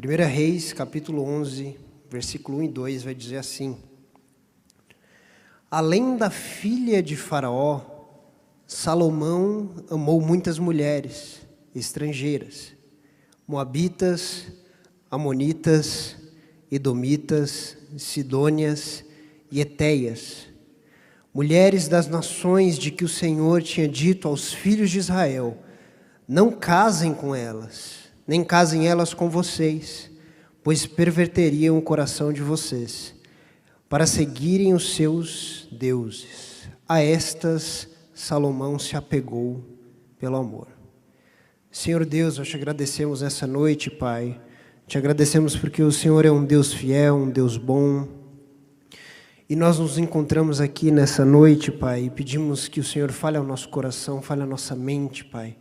1 Reis, capítulo 11, versículo 1 e 2, vai dizer assim: Além da filha de Faraó, Salomão amou muitas mulheres estrangeiras, moabitas, amonitas, edomitas, sidônias e etéias, mulheres das nações de que o Senhor tinha dito aos filhos de Israel: não casem com elas, nem casem elas com vocês, pois perverteriam o coração de vocês, para seguirem os seus deuses. A estas Salomão se apegou pelo amor. Senhor Deus, nós te agradecemos essa noite, Pai. Te agradecemos porque o Senhor é um Deus fiel, um Deus bom. E nós nos encontramos aqui nessa noite, Pai, e pedimos que o Senhor fale ao nosso coração, fale à nossa mente, Pai.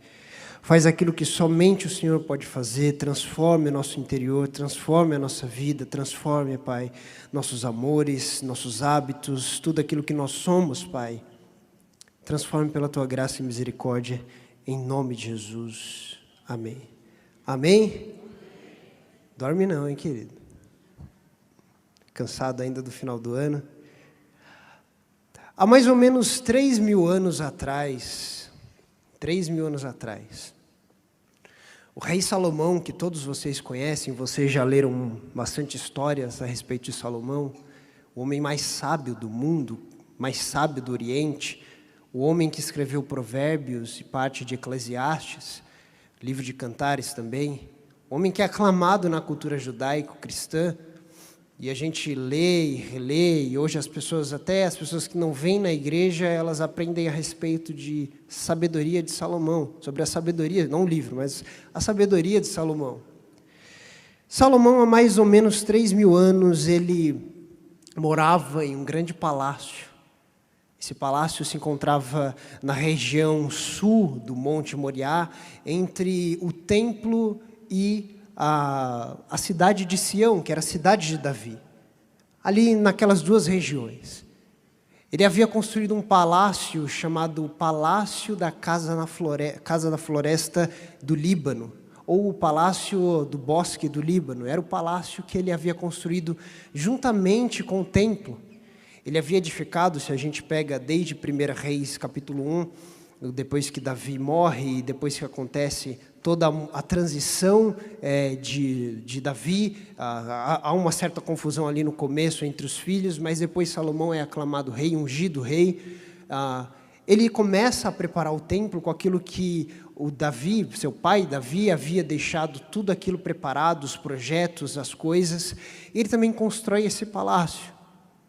Faz aquilo que somente o Senhor pode fazer, transforme o nosso interior, transforme a nossa vida, transforme, Pai, nossos amores, nossos hábitos, tudo aquilo que nós somos, Pai. Transforme pela Tua graça e misericórdia, em nome de Jesus. Amém. Amém? Dorme não, hein, querido? Cansado ainda do final do ano? Há mais ou menos 3.000 anos atrás, o rei Salomão, que todos vocês conhecem, vocês já leram bastante histórias a respeito de Salomão, o homem mais sábio do mundo, mais sábio do Oriente, o homem que escreveu Provérbios e parte de Eclesiastes, livro de Cantares também, o homem que é aclamado na cultura judaico-cristã, e a gente lê e relê, e hoje até as pessoas que não vêm na igreja, elas aprendem a respeito de sabedoria de Salomão, sobre a sabedoria, não o livro, mas a sabedoria de Salomão. Salomão, há mais ou menos 3.000 anos, ele morava em um grande palácio. Esse palácio se encontrava na região sul do Monte Moriá, entre o templo e a cidade de Sião, que era a cidade de Davi, ali naquelas duas regiões. Ele havia construído um palácio chamado Palácio da Casa da Floresta do Líbano, ou o Palácio do Bosque do Líbano. Era o palácio que ele havia construído juntamente com o templo. Ele havia edificado, se a gente pega desde 1 Reis, capítulo 1, depois que Davi morre e depois que acontece toda a transição de Davi, há uma certa confusão ali no começo entre os filhos, mas depois Salomão é aclamado rei, ungido rei. Ele começa a preparar o templo com aquilo que o Davi, seu pai Davi, havia deixado tudo aquilo preparado, os projetos, as coisas. E ele também constrói esse palácio.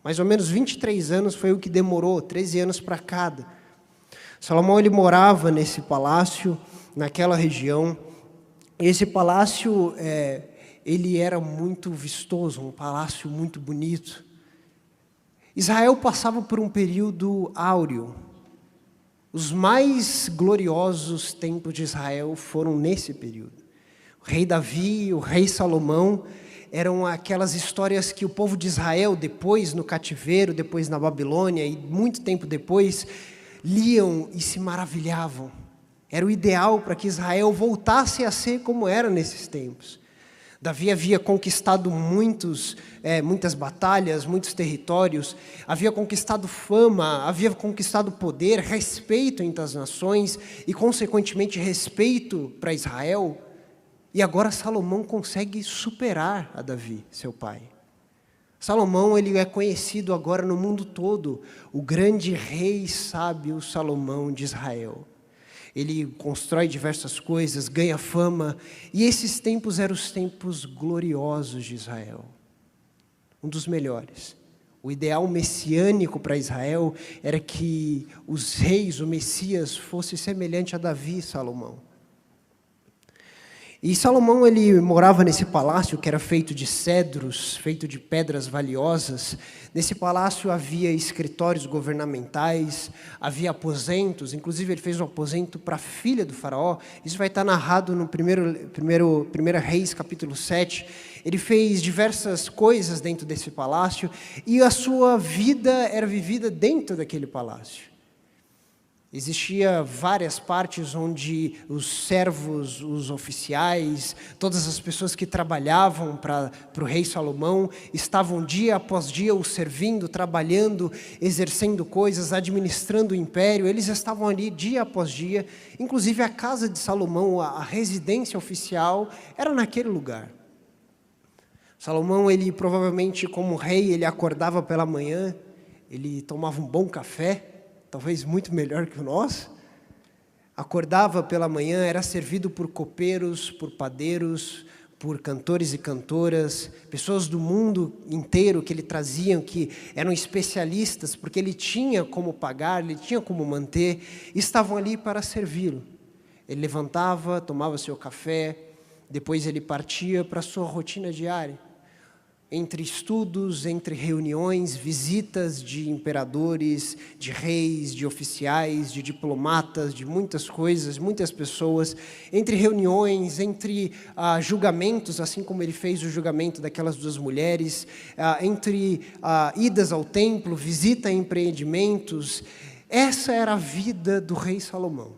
Mais ou menos 23 anos foi o que demorou, 13 anos para cada. Salomão, ele morava nesse palácio, naquela região. Esse palácio, ele era muito vistoso, um palácio muito bonito. Israel passava por um período áureo. Os mais gloriosos tempos de Israel foram nesse período. O rei Davi, o rei Salomão, eram aquelas histórias que o povo de Israel, depois no cativeiro, depois na Babilônia e muito tempo depois, liam e se maravilhavam. Era o ideal para que Israel voltasse a ser como era nesses tempos. Davi havia conquistado muitas batalhas, muitos territórios, havia conquistado fama, havia conquistado poder, respeito entre as nações e, consequentemente, respeito para Israel. E agora Salomão consegue superar a Davi, seu pai. Salomão, ele é conhecido agora no mundo todo, o grande rei sábio Salomão de Israel. Ele constrói diversas coisas, ganha fama, e esses tempos eram os tempos gloriosos de Israel. Um dos melhores. O ideal messiânico para Israel era que os reis, o Messias, fosse semelhante a Davi e Salomão. E Salomão, ele morava nesse palácio que era feito de cedros, feito de pedras valiosas. Nesse palácio havia escritórios governamentais, havia aposentos, inclusive ele fez um aposento para a filha do faraó. Isso vai estar narrado no 1 Reis, capítulo 7. Ele fez diversas coisas dentro desse palácio e a sua vida era vivida dentro daquele palácio. Existia várias partes onde os servos, os oficiais, todas as pessoas que trabalhavam para o rei Salomão, estavam dia após dia o servindo, trabalhando, exercendo coisas, administrando o império. Eles estavam ali dia após dia. Inclusive a casa de Salomão, a residência oficial, era naquele lugar. Salomão, ele provavelmente como rei, ele acordava pela manhã, ele tomava um bom café, talvez muito melhor que o nosso, acordava pela manhã, era servido por copeiros, por padeiros, por cantores e cantoras, pessoas do mundo inteiro que ele trazia, que eram especialistas, porque ele tinha como pagar, ele tinha como manter, e estavam ali para servi-lo. Ele levantava, tomava seu café, depois ele partia para a sua rotina diária. Entre estudos, entre reuniões, visitas de imperadores, de reis, de oficiais, de diplomatas, de muitas coisas, muitas pessoas, entre reuniões, entre julgamentos, assim como ele fez o julgamento daquelas duas mulheres, entre idas ao templo, visita a empreendimentos. Essa era a vida do rei Salomão,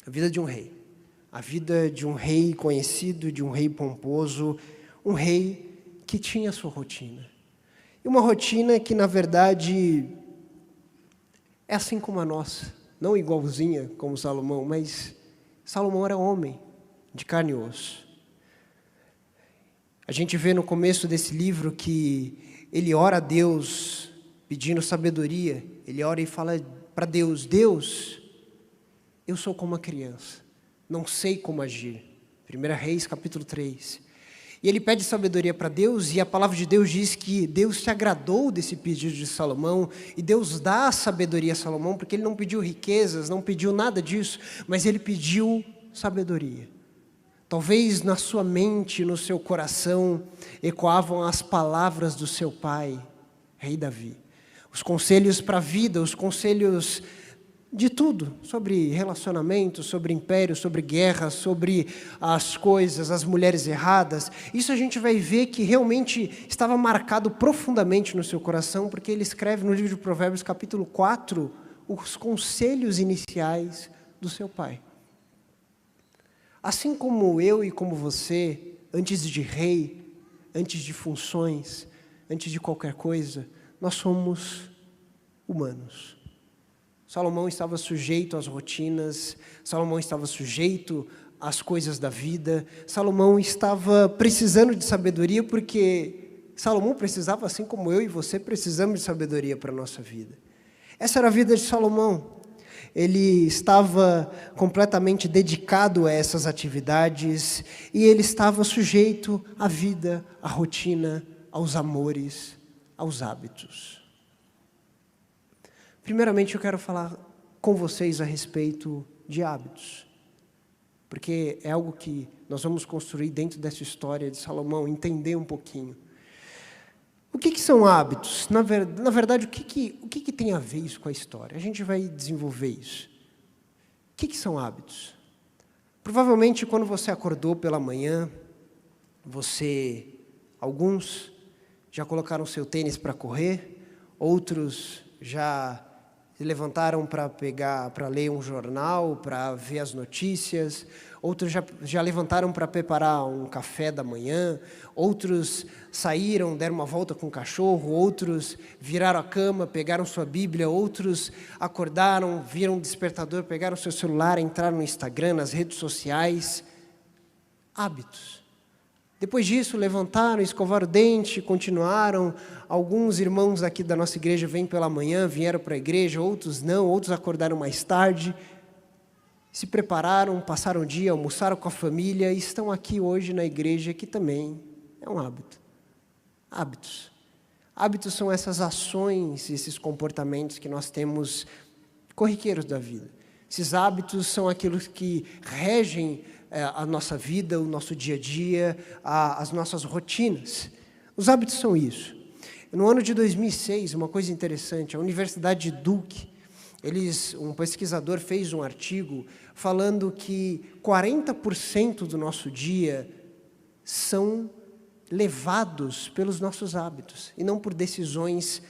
a vida de um rei. A vida de um rei conhecido, de um rei pomposo, um rei que tinha a sua rotina. E uma rotina que, na verdade, é assim como a nossa. Não igualzinha como Salomão, mas Salomão era homem, de carne e osso. A gente vê no começo desse livro que ele ora a Deus pedindo sabedoria. Ele ora e fala para Deus: Deus, eu sou como uma criança, não sei como agir. 1 Reis, capítulo 3. E ele pede sabedoria para Deus, e a palavra de Deus diz que Deus se agradou desse pedido de Salomão, e Deus dá sabedoria a Salomão, porque ele não pediu riquezas, não pediu nada disso, mas ele pediu sabedoria. Talvez na sua mente, no seu coração, ecoavam as palavras do seu pai, rei Davi. Os conselhos para a vida, os conselhos de tudo, sobre relacionamento, sobre império, sobre guerra, sobre as coisas, as mulheres erradas. Isso a gente vai ver que realmente estava marcado profundamente no seu coração, porque ele escreve no livro de Provérbios, capítulo 4, os conselhos iniciais do seu pai. Assim como eu e como você, antes de rei, antes de funções, antes de qualquer coisa, nós somos humanos. Salomão estava sujeito às rotinas, Salomão estava sujeito às coisas da vida, Salomão estava precisando de sabedoria, porque Salomão precisava, assim como eu e você precisamos de sabedoria para a nossa vida. Essa era a vida de Salomão. Ele estava completamente dedicado a essas atividades e ele estava sujeito à vida, à rotina, aos amores, aos hábitos. Primeiramente, eu quero falar com vocês a respeito de hábitos, porque é algo que nós vamos construir dentro dessa história de Salomão, entender um pouquinho. O que são hábitos? Na verdade, o que tem a ver isso com a história? A gente vai desenvolver isso. O que são hábitos? Provavelmente, quando você acordou pela manhã, alguns já colocaram seu tênis para correr, outros já se levantaram para ler um jornal, para ver as notícias, outros já levantaram para preparar um café da manhã, outros saíram, deram uma volta com o cachorro, outros viraram a cama, pegaram sua Bíblia, outros acordaram, viram o despertador, pegaram seu celular, entraram no Instagram, nas redes sociais. Hábitos. Depois disso, levantaram, escovaram o dente, continuaram. Alguns irmãos aqui da nossa igreja vêm pela manhã, vieram para a igreja, outros não, outros acordaram mais tarde. Se prepararam, passaram o dia, almoçaram com a família e estão aqui hoje na igreja, que também é um hábito. Hábitos. Hábitos são essas ações, esses comportamentos que nós temos corriqueiros da vida. Esses hábitos são aqueles que regem a nossa vida, o nosso dia a dia, as nossas rotinas. Os hábitos são isso. No ano de 2006, uma coisa interessante, a Universidade de Duke, um pesquisador fez um artigo falando que 40% do nosso dia são levados pelos nossos hábitos, e não por decisões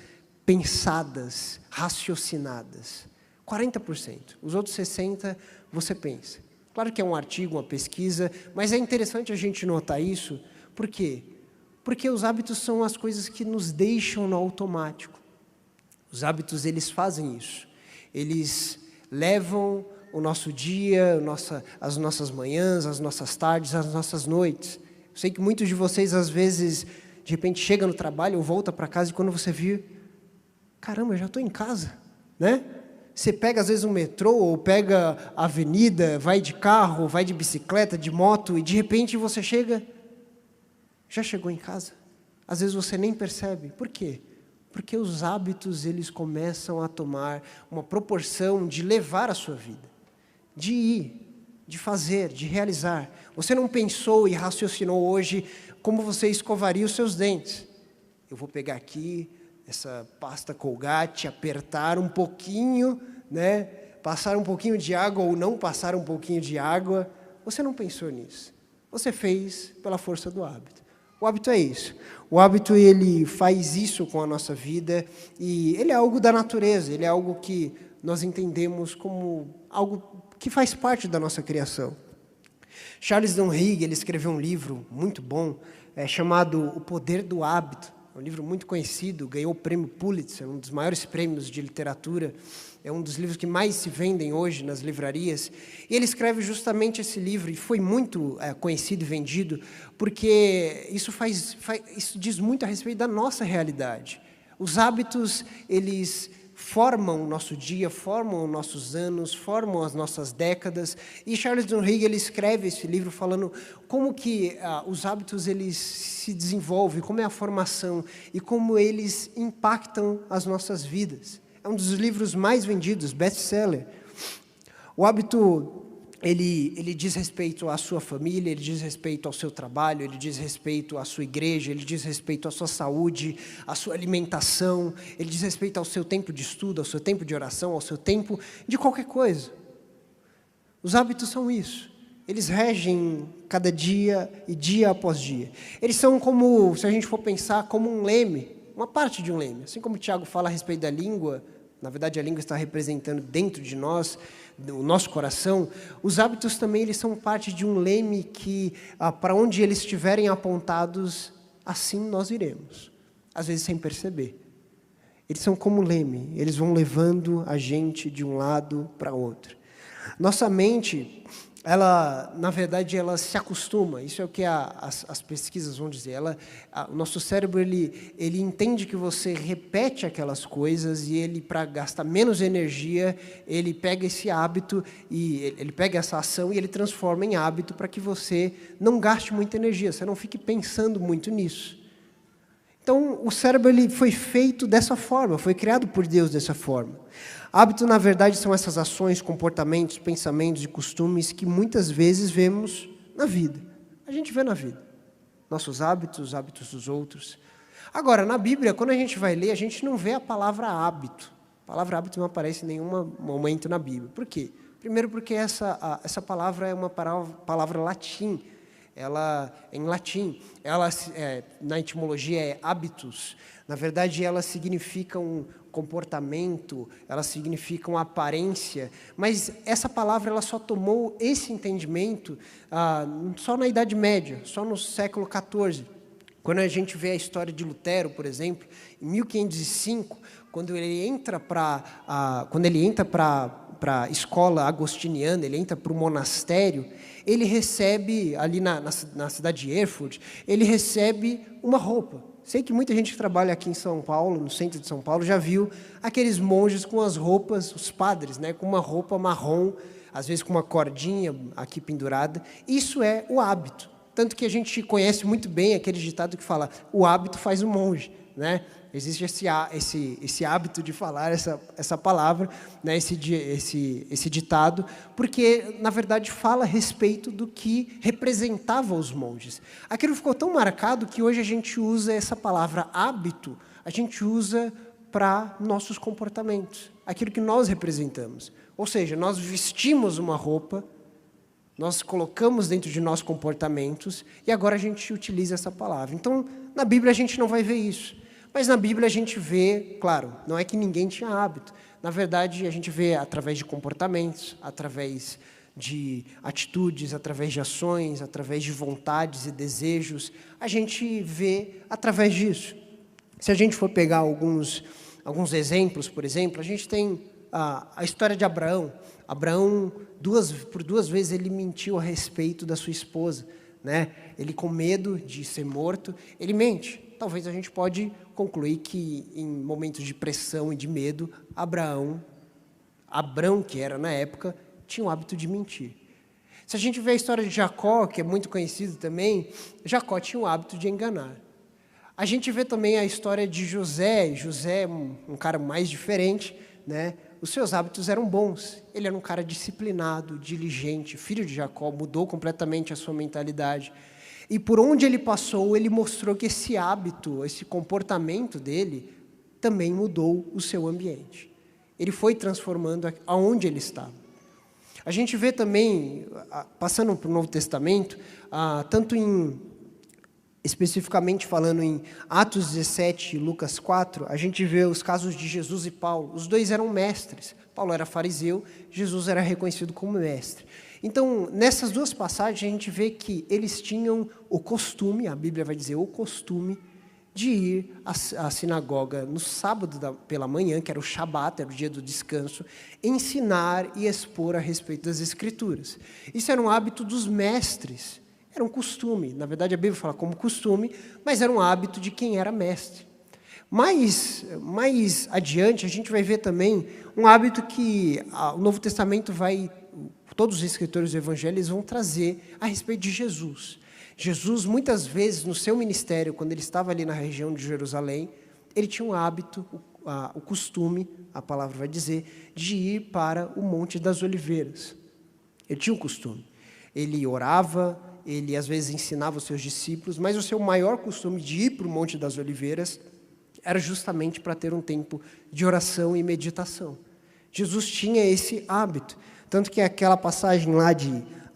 pensadas, raciocinadas. 40%. Os outros 60% você pensa. Claro que é um artigo, uma pesquisa, mas é interessante a gente notar isso. Por quê? Porque os hábitos são as coisas que nos deixam no automático. Os hábitos, eles fazem isso. Eles levam o nosso dia, as nossas manhãs, as nossas tardes, as nossas noites. Eu sei que muitos de vocês, às vezes, de repente, chegam no trabalho ou voltam para casa e quando você vir, caramba, eu já estou em casa, né? Você pega, às vezes, um metrô ou pega a avenida, vai de carro, vai de bicicleta, de moto e, de repente, você chega, já chegou em casa. Às vezes, você nem percebe. Por quê? Porque os hábitos, eles começam a tomar uma proporção de levar a sua vida, de ir, de fazer, de realizar. Você não pensou e raciocinou hoje como você escovaria os seus dentes. Eu vou pegar aqui essa pasta Colgate, apertar um pouquinho, né? Passar um pouquinho de água ou não passar um pouquinho de água. Você não pensou nisso. Você fez pela força do hábito. O hábito é isso. O hábito, ele faz isso com a nossa vida e ele é algo da natureza, ele é algo que nós entendemos como algo que faz parte da nossa criação. Charles Duhigg, ele escreveu um livro muito bom, chamado O Poder do Hábito. É um livro muito conhecido, ganhou o prêmio Pulitzer, um dos maiores prêmios de literatura. É um dos livros que mais se vendem hoje nas livrarias. E ele escreve justamente esse livro, e foi muito conhecido e vendido, porque isso diz muito a respeito da nossa realidade. Os hábitos, eles formam o nosso dia, formam os nossos anos, formam as nossas décadas. E Charles Duhigg, ele escreve esse livro falando como que os hábitos, eles se desenvolvem, como é a formação e como eles impactam as nossas vidas. É um dos livros mais vendidos, best-seller. O hábito, ele diz respeito à sua família, ele diz respeito ao seu trabalho, ele diz respeito à sua igreja, ele diz respeito à sua saúde, à sua alimentação, ele diz respeito ao seu tempo de estudo, ao seu tempo de oração, ao seu tempo de qualquer coisa. Os hábitos são isso. Eles regem cada dia e dia após dia. Eles são como, se a gente for pensar, como um leme, uma parte de um leme. Assim como o Tiago fala a respeito da língua, na verdade a língua está representando dentro de nós, o nosso coração, os hábitos também, eles são parte de um leme que, para onde eles estiverem apontados, assim nós iremos. Às vezes sem perceber. Eles são como leme, eles vão levando a gente de um lado para outro. Nossa mente, ela, na verdade, ela se acostuma, isso é o que as pesquisas vão dizer, o nosso cérebro, ele entende que você repete aquelas coisas e ele, para gastar menos energia, ele pega esse hábito, e ele pega essa ação e ele transforma em hábito para que você não gaste muita energia, você não fique pensando muito nisso. Então, o cérebro, ele foi feito dessa forma, foi criado por Deus dessa forma. Hábito, na verdade, são essas ações, comportamentos, pensamentos e costumes que muitas vezes vemos na vida. A gente vê na vida. Nossos hábitos, os hábitos dos outros. Agora, na Bíblia, quando a gente vai ler, a gente não vê a palavra hábito. A palavra hábito não aparece em nenhum momento na Bíblia. Por quê? Primeiro porque essa palavra é uma palavra latim. Ela, em latim, ela, na etimologia é habitus. Na verdade, ela significa um comportamento, ela significa uma aparência, mas essa palavra ela só tomou esse entendimento só na Idade Média, só no século XIV. Quando a gente vê a história de Lutero, por exemplo, em 1505, quando ele entra para a escola agostiniana, ele entra para o monastério, ele recebe, ali na cidade de Erfurt, ele recebe uma roupa. Sei que muita gente que trabalha aqui em São Paulo, no centro de São Paulo, já viu aqueles monges com as roupas, os padres, né, com uma roupa marrom, às vezes com uma cordinha aqui pendurada. Isso é o hábito. Tanto que a gente conhece muito bem aquele ditado que fala, o hábito faz o monge, né? Existe esse hábito de falar essa palavra, né, esse ditado, porque, na verdade, fala a respeito do que representava os monges. Aquilo ficou tão marcado que hoje a gente usa essa palavra hábito, a gente usa para nossos comportamentos, aquilo que nós representamos. Ou seja, nós vestimos uma roupa, nós colocamos dentro de nossos comportamentos e agora a gente utiliza essa palavra. Então, na Bíblia a gente não vai ver isso. Mas na Bíblia a gente vê, claro, não é que ninguém tinha hábito. Na verdade, a gente vê através de comportamentos, através de atitudes, através de ações, através de vontades e desejos. A gente vê através disso. Se a gente for pegar alguns exemplos, por exemplo, a gente tem a história de Abraão. Abraão, por duas vezes, ele mentiu a respeito da sua esposa, né? Ele, com medo de ser morto, ele mente. Talvez a gente pode concluir que, em momentos de pressão e de medo, Abrão, que era na época, tinha o hábito de mentir. Se a gente vê a história de Jacó, que é muito conhecido também, Jacó tinha o hábito de enganar. A gente vê também a história de José. José, um cara mais diferente, né? Os seus hábitos eram bons. Ele era um cara disciplinado, diligente, filho de Jacó, mudou completamente a sua mentalidade. E por onde ele passou, ele mostrou que esse hábito, esse comportamento dele, também mudou o seu ambiente. Ele foi transformando aonde ele estava. A gente vê também, passando para o Novo Testamento, tanto especificamente falando em Atos 17 e Lucas 4, a gente vê os casos de Jesus e Paulo. Os dois eram mestres. Paulo era fariseu, Jesus era reconhecido como mestre. Então, nessas duas passagens, a gente vê que eles tinham o costume, a Bíblia vai dizer o costume, de ir à sinagoga no sábado pela manhã, que era o Shabat, era o dia do descanso, ensinar e expor a respeito das Escrituras. Isso era um hábito dos mestres, era um costume. Na verdade, a Bíblia fala como costume, mas era um hábito de quem era mestre. Mais adiante, a gente vai ver também um hábito que o Novo Testamento todos os escritores do Evangelho vão trazer a respeito de Jesus. Jesus, muitas vezes, no seu ministério, quando ele estava ali na região de Jerusalém, ele tinha um hábito, o costume, a palavra vai dizer, de ir para o Monte das Oliveiras. Ele tinha um costume. Ele orava, ele às vezes ensinava os seus discípulos, mas o seu maior costume de ir para o Monte das Oliveiras era justamente para ter um tempo de oração e meditação. Jesus tinha esse hábito. Tanto que aquela passagem lá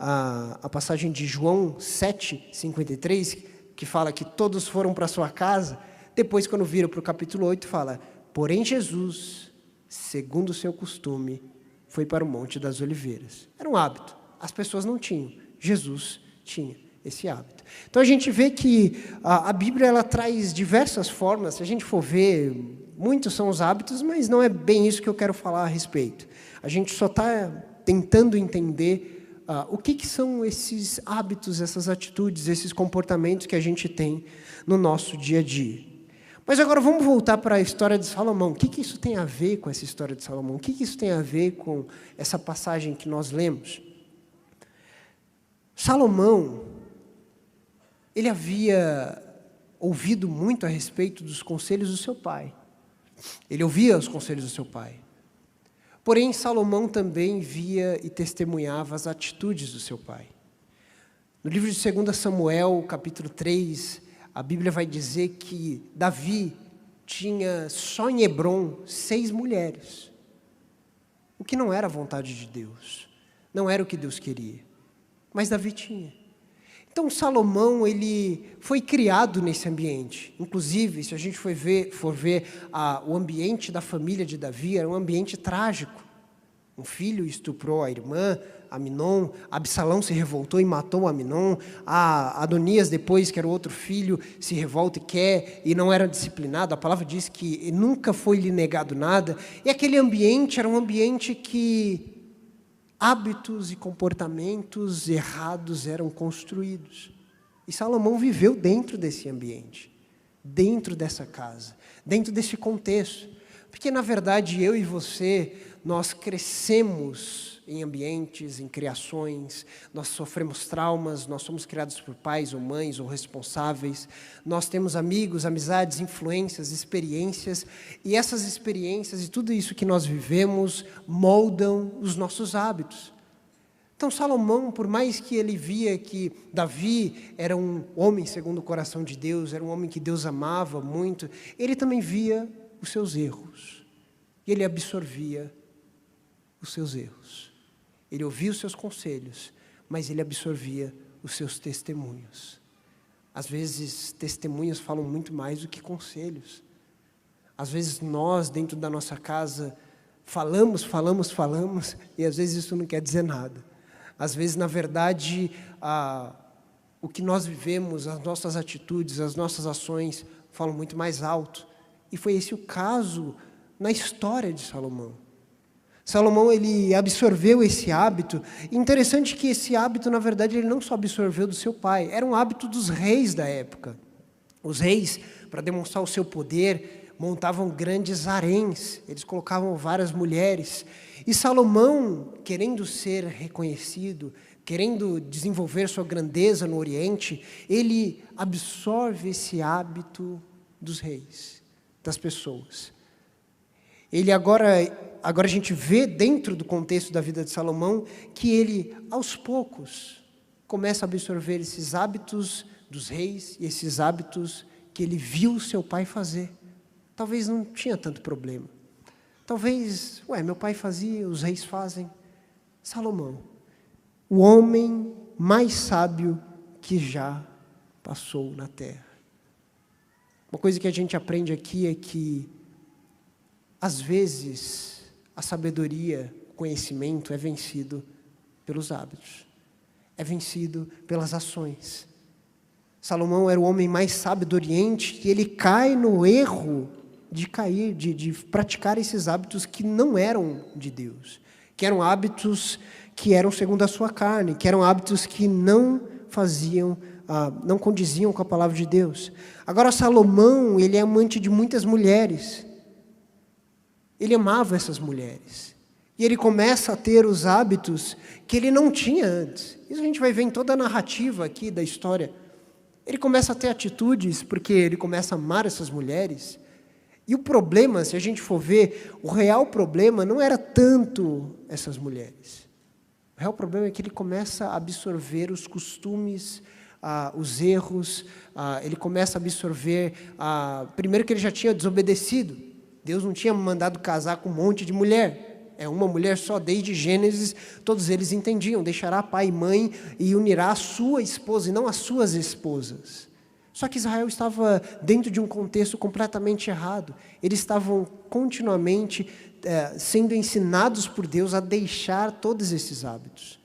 a passagem de João 7:53, que fala que todos foram para sua casa, depois quando vira para o capítulo 8, fala, porém Jesus, segundo o seu costume, foi para o Monte das Oliveiras. Era um hábito, as pessoas não tinham, Jesus tinha esse hábito. Então a gente vê que a Bíblia ela traz diversas formas, se a gente for ver, muitos são os hábitos, mas não é bem isso que eu quero falar a respeito. A gente só está tentando entender o que são esses hábitos, essas atitudes, esses comportamentos que a gente tem no nosso dia a dia. Mas agora vamos voltar para a história de Salomão. O que isso tem a ver com essa história de Salomão? O que isso tem a ver com essa passagem que nós lemos? Salomão, ele havia ouvido muito a respeito dos conselhos do seu pai. Ele ouvia os conselhos do seu pai. Porém, Salomão também via e testemunhava as atitudes do seu pai. No livro de 2 Samuel, capítulo 3, a Bíblia vai dizer que Davi tinha só em Hebrom 6 mulheres. O que não era a vontade de Deus. Não era o que Deus queria. Mas Davi tinha. Então, Salomão, ele foi criado nesse ambiente. Inclusive, se a gente for ver o ambiente da família de Davi, era um ambiente trágico. Um filho estuprou a irmã, Aminon, Absalão se revoltou e matou Aminon, Adonias, depois, que era o outro filho, se revolta e quer, e não era disciplinado. A palavra diz que nunca foi lhe negado nada. E aquele ambiente era um ambiente que hábitos e comportamentos errados eram construídos. E Salomão viveu dentro desse ambiente, dentro dessa casa, dentro desse contexto. Porque, na verdade, eu e você, nós crescemos em ambientes, em criações, nós sofremos traumas, nós somos criados por pais ou mães ou responsáveis, nós temos amigos, amizades, influências, experiências, e essas experiências e tudo isso que nós vivemos moldam os nossos hábitos. Então, Salomão, por mais que ele via que Davi era um homem segundo o coração de Deus, era um homem que Deus amava muito, ele também via os seus erros, e ele absorvia os seus erros. Ele ouvia os seus conselhos, mas ele absorvia os seus testemunhos. Às vezes, testemunhos falam muito mais do que conselhos. Às vezes nós, dentro da nossa casa, falamos, e às vezes isso não quer dizer nada. Às vezes, na verdade, o que nós vivemos, as nossas atitudes, as nossas ações falam muito mais alto. E foi esse o caso na história de Salomão. Salomão, ele absorveu esse hábito. Interessante que esse hábito, na verdade, ele não só absorveu do seu pai, era um hábito dos reis da época. Os reis, para demonstrar o seu poder, montavam grandes haréns, eles colocavam várias mulheres. E Salomão, querendo ser reconhecido, querendo desenvolver sua grandeza no Oriente, ele absorve esse hábito dos reis, das pessoas. Ele agora a gente vê dentro do contexto da vida de Salomão que ele, aos poucos, começa a absorver esses hábitos dos reis e esses hábitos que ele viu seu pai fazer. Talvez não tinha tanto problema. Talvez, meu pai fazia, os reis fazem. Salomão, o homem mais sábio que já passou na terra. Uma coisa que a gente aprende aqui é que, às vezes, a sabedoria, o conhecimento é vencido pelos hábitos, é vencido pelas ações. Salomão era o homem mais sábio do Oriente e ele cai no erro de praticar esses hábitos que não eram de Deus, que eram hábitos que eram segundo a sua carne, que eram hábitos que não condiziam com a palavra de Deus. Agora, Salomão, ele é amante de muitas mulheres. Ele amava essas mulheres. E ele começa a ter os hábitos que ele não tinha antes. Isso a gente vai ver em toda a narrativa aqui da história. Ele começa a ter atitudes porque ele começa a amar essas mulheres. E o problema, se a gente for ver, o real problema não era tanto essas mulheres. O real problema é que ele começa a absorver os costumes, os erros, ele começa a absorver, primeiro que ele já tinha desobedecido. Deus não tinha mandado casar com um monte de mulher. É uma mulher só, desde Gênesis, todos eles entendiam, deixará pai e mãe e unirá a sua esposa e não as suas esposas. Só que Israel estava dentro de um contexto completamente errado. Eles estavam continuamente sendo ensinados por Deus a deixar todos esses hábitos.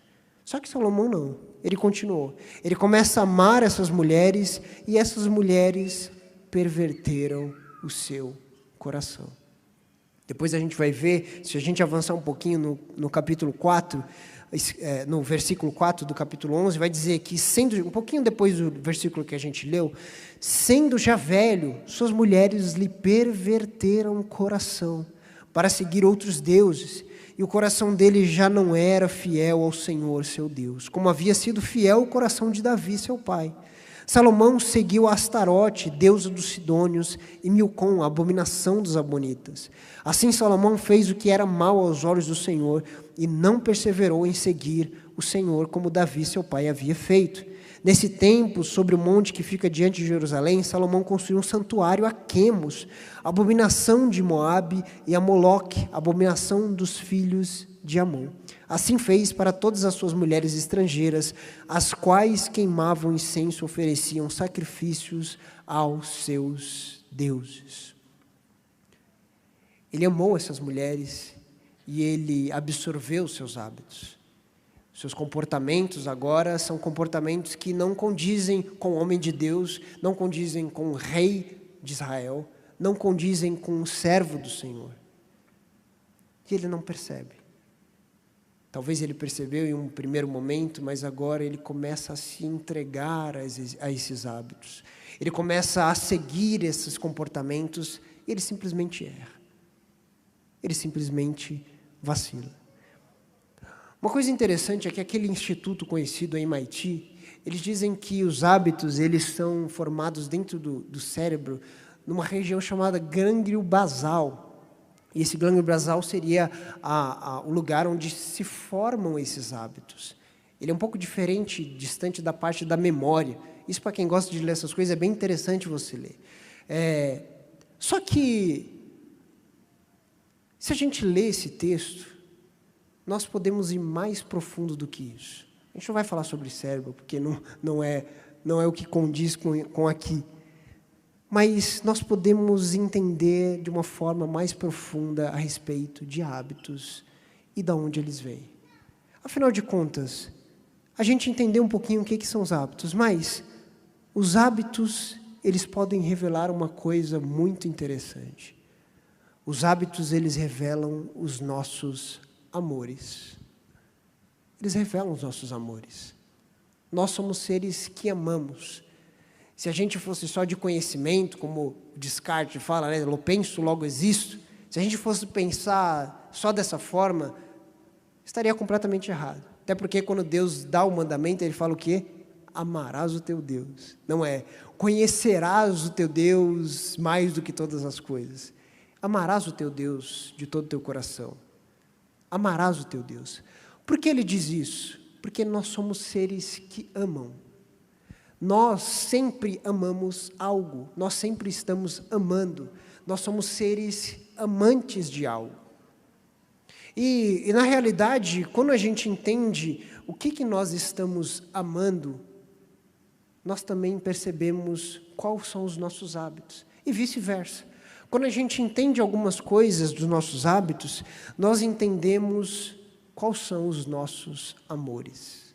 Só que Salomão não, ele continuou. Ele começa a amar essas mulheres e essas mulheres perverteram o seu coração. Depois a gente vai ver, se a gente avançar um pouquinho no capítulo 4, no versículo 4 do capítulo 11, vai dizer que, um pouquinho depois do versículo que a gente leu, sendo já velho, suas mulheres lhe perverteram o coração para seguir outros deuses, e o coração dele já não era fiel ao Senhor, seu Deus, como havia sido fiel o coração de Davi, seu pai. Salomão seguiu Astarote, deusa dos Sidônios, e Milcom, a abominação dos Amonitas. Assim Salomão fez o que era mal aos olhos do Senhor, e não perseverou em seguir o Senhor como Davi, seu pai, havia feito. Nesse tempo, sobre o monte que fica diante de Jerusalém, Salomão construiu um santuário a Quemos, abominação de Moabe, e a Moloque, abominação dos filhos de Amon. Assim fez para todas as suas mulheres estrangeiras, as quais queimavam incenso, ofereciam sacrifícios aos seus deuses. Ele amou essas mulheres e ele absorveu os seus hábitos. Seus comportamentos agora são comportamentos que não condizem com o homem de Deus, não condizem com o rei de Israel, não condizem com o servo do Senhor. E ele não percebe. Talvez ele percebeu em um primeiro momento, mas agora ele começa a se entregar a esses hábitos. Ele começa a seguir esses comportamentos e ele simplesmente erra. Ele simplesmente vacila. Uma coisa interessante é que aquele instituto conhecido em MIT, eles dizem que os hábitos eles são formados dentro do cérebro, numa região chamada gânglio basal. E esse gânglio basal seria o lugar onde se formam esses hábitos. Ele é um pouco diferente, distante da parte da memória. Isso, para quem gosta de ler essas coisas, é bem interessante você ler. Só que, se a gente lê esse texto, nós podemos ir mais profundo do que isso. A gente não vai falar sobre cérebro, porque não é o que condiz com aqui. mas nós podemos entender de uma forma mais profunda a respeito de hábitos e de onde eles vêm. Afinal de contas, a gente entendeu um pouquinho o que são os hábitos, mas os hábitos, eles podem revelar uma coisa muito interessante. Os hábitos, eles revelam os nossos amores. Eles revelam os nossos amores. Nós somos seres que amamos. Se a gente fosse só de conhecimento, como Descartes fala, né? Eu penso, logo existo. Se a gente fosse pensar só dessa forma, estaria completamente errado. Até porque quando Deus dá o mandamento, Ele fala o quê? Amarás o teu Deus. Não é, conhecerás o teu Deus mais do que todas as coisas. Amarás o teu Deus de todo o teu coração. Amarás o teu Deus. Por que Ele diz isso? Porque nós somos seres que amam. Nós sempre amamos algo, nós sempre estamos amando, nós somos seres amantes de algo. E na realidade, quando a gente entende o que nós estamos amando, nós também percebemos quais são os nossos hábitos, e vice-versa. Quando a gente entende algumas coisas dos nossos hábitos, nós entendemos quais são os nossos amores.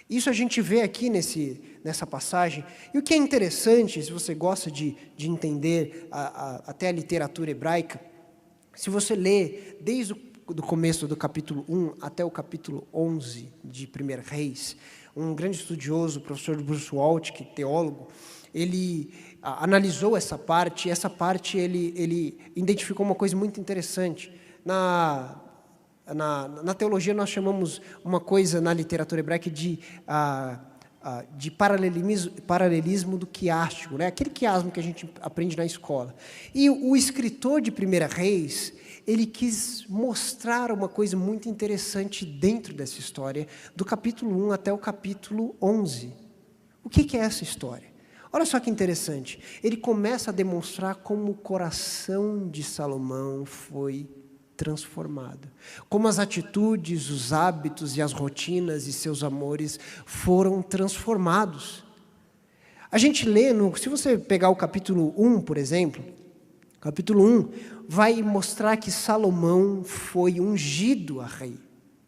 Isso a gente vê aqui nessa passagem. E o que é interessante, se você gosta de entender até a literatura hebraica, se você lê desde o começo do capítulo 1 até o capítulo 11 de 1 Reis, um grande estudioso, o professor Bruce Waltke, que é teólogo, ele analisou essa parte, e essa parte ele identificou uma coisa muito interessante. Na teologia nós chamamos uma coisa na literatura hebraica de paralelismo do quiástico, né? Aquele quiasmo que a gente aprende na escola. E o escritor de 1 Reis, ele quis mostrar uma coisa muito interessante dentro dessa história, do capítulo 1 até o capítulo 11. O que é essa história? Olha só que interessante. Ele começa a demonstrar como o coração de Salomão foi transformado. Como as atitudes, os hábitos e as rotinas e seus amores foram transformados. A gente lê, se você pegar o capítulo 1, por exemplo, capítulo 1 vai mostrar que Salomão foi ungido a rei.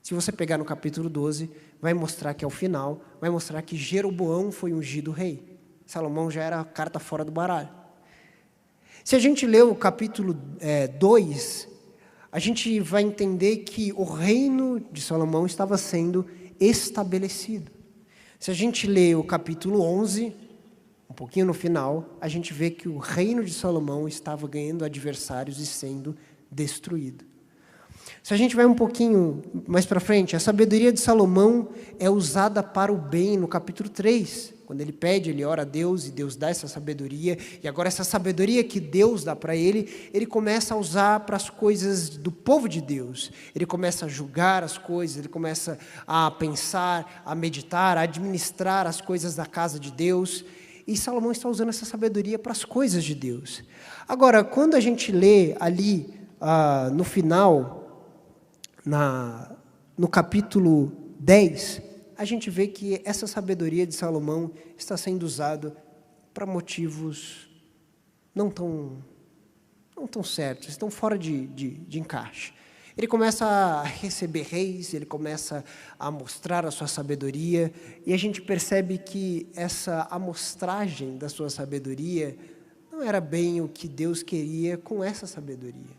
Se você pegar no capítulo 12, vai mostrar que ao final, vai mostrar que Jeroboão foi ungido rei. Salomão já era a carta fora do baralho. Se a gente lê o capítulo 2, a gente vai entender que o reino de Salomão estava sendo estabelecido. Se a gente lê o capítulo 11, um pouquinho no final, a gente vê que o reino de Salomão estava ganhando adversários e sendo destruído. Se a gente vai um pouquinho mais para frente, a sabedoria de Salomão é usada para o bem no capítulo 3. Quando ele pede, ele ora a Deus e Deus dá essa sabedoria. E agora essa sabedoria que Deus dá para ele começa a usar para as coisas do povo de Deus. Ele começa a julgar as coisas, ele começa a pensar, a meditar, a administrar as coisas da casa de Deus. E Salomão está usando essa sabedoria para as coisas de Deus. Agora, quando a gente lê ali no final, no capítulo 10, a gente vê que essa sabedoria de Salomão está sendo usada para motivos não tão certos, estão fora de encaixe. Ele começa a receber reis, ele começa a mostrar a sua sabedoria, e a gente percebe que essa amostragem da sua sabedoria não era bem o que Deus queria com essa sabedoria.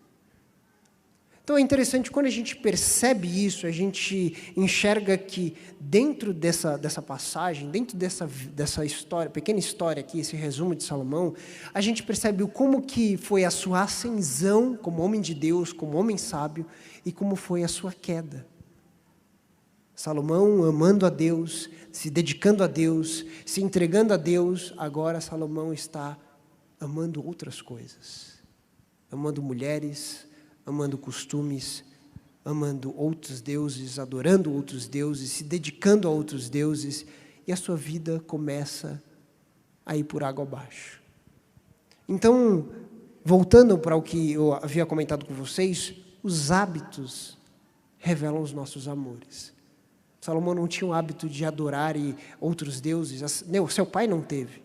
Então é interessante, quando a gente percebe isso, a gente enxerga que dentro dessa passagem, dentro dessa história, pequena história aqui, esse resumo de Salomão, a gente percebe como que foi a sua ascensão como homem de Deus, como homem sábio, e como foi a sua queda. Salomão amando a Deus, se dedicando a Deus, se entregando a Deus, agora Salomão está amando outras coisas, amando mulheres, amando costumes, amando outros deuses, adorando outros deuses, se dedicando a outros deuses, e a sua vida começa a ir por água abaixo. Então, voltando para o que eu havia comentado com vocês, os hábitos revelam os nossos amores. Salomão não tinha o hábito de adorar outros deuses, seu pai não teve.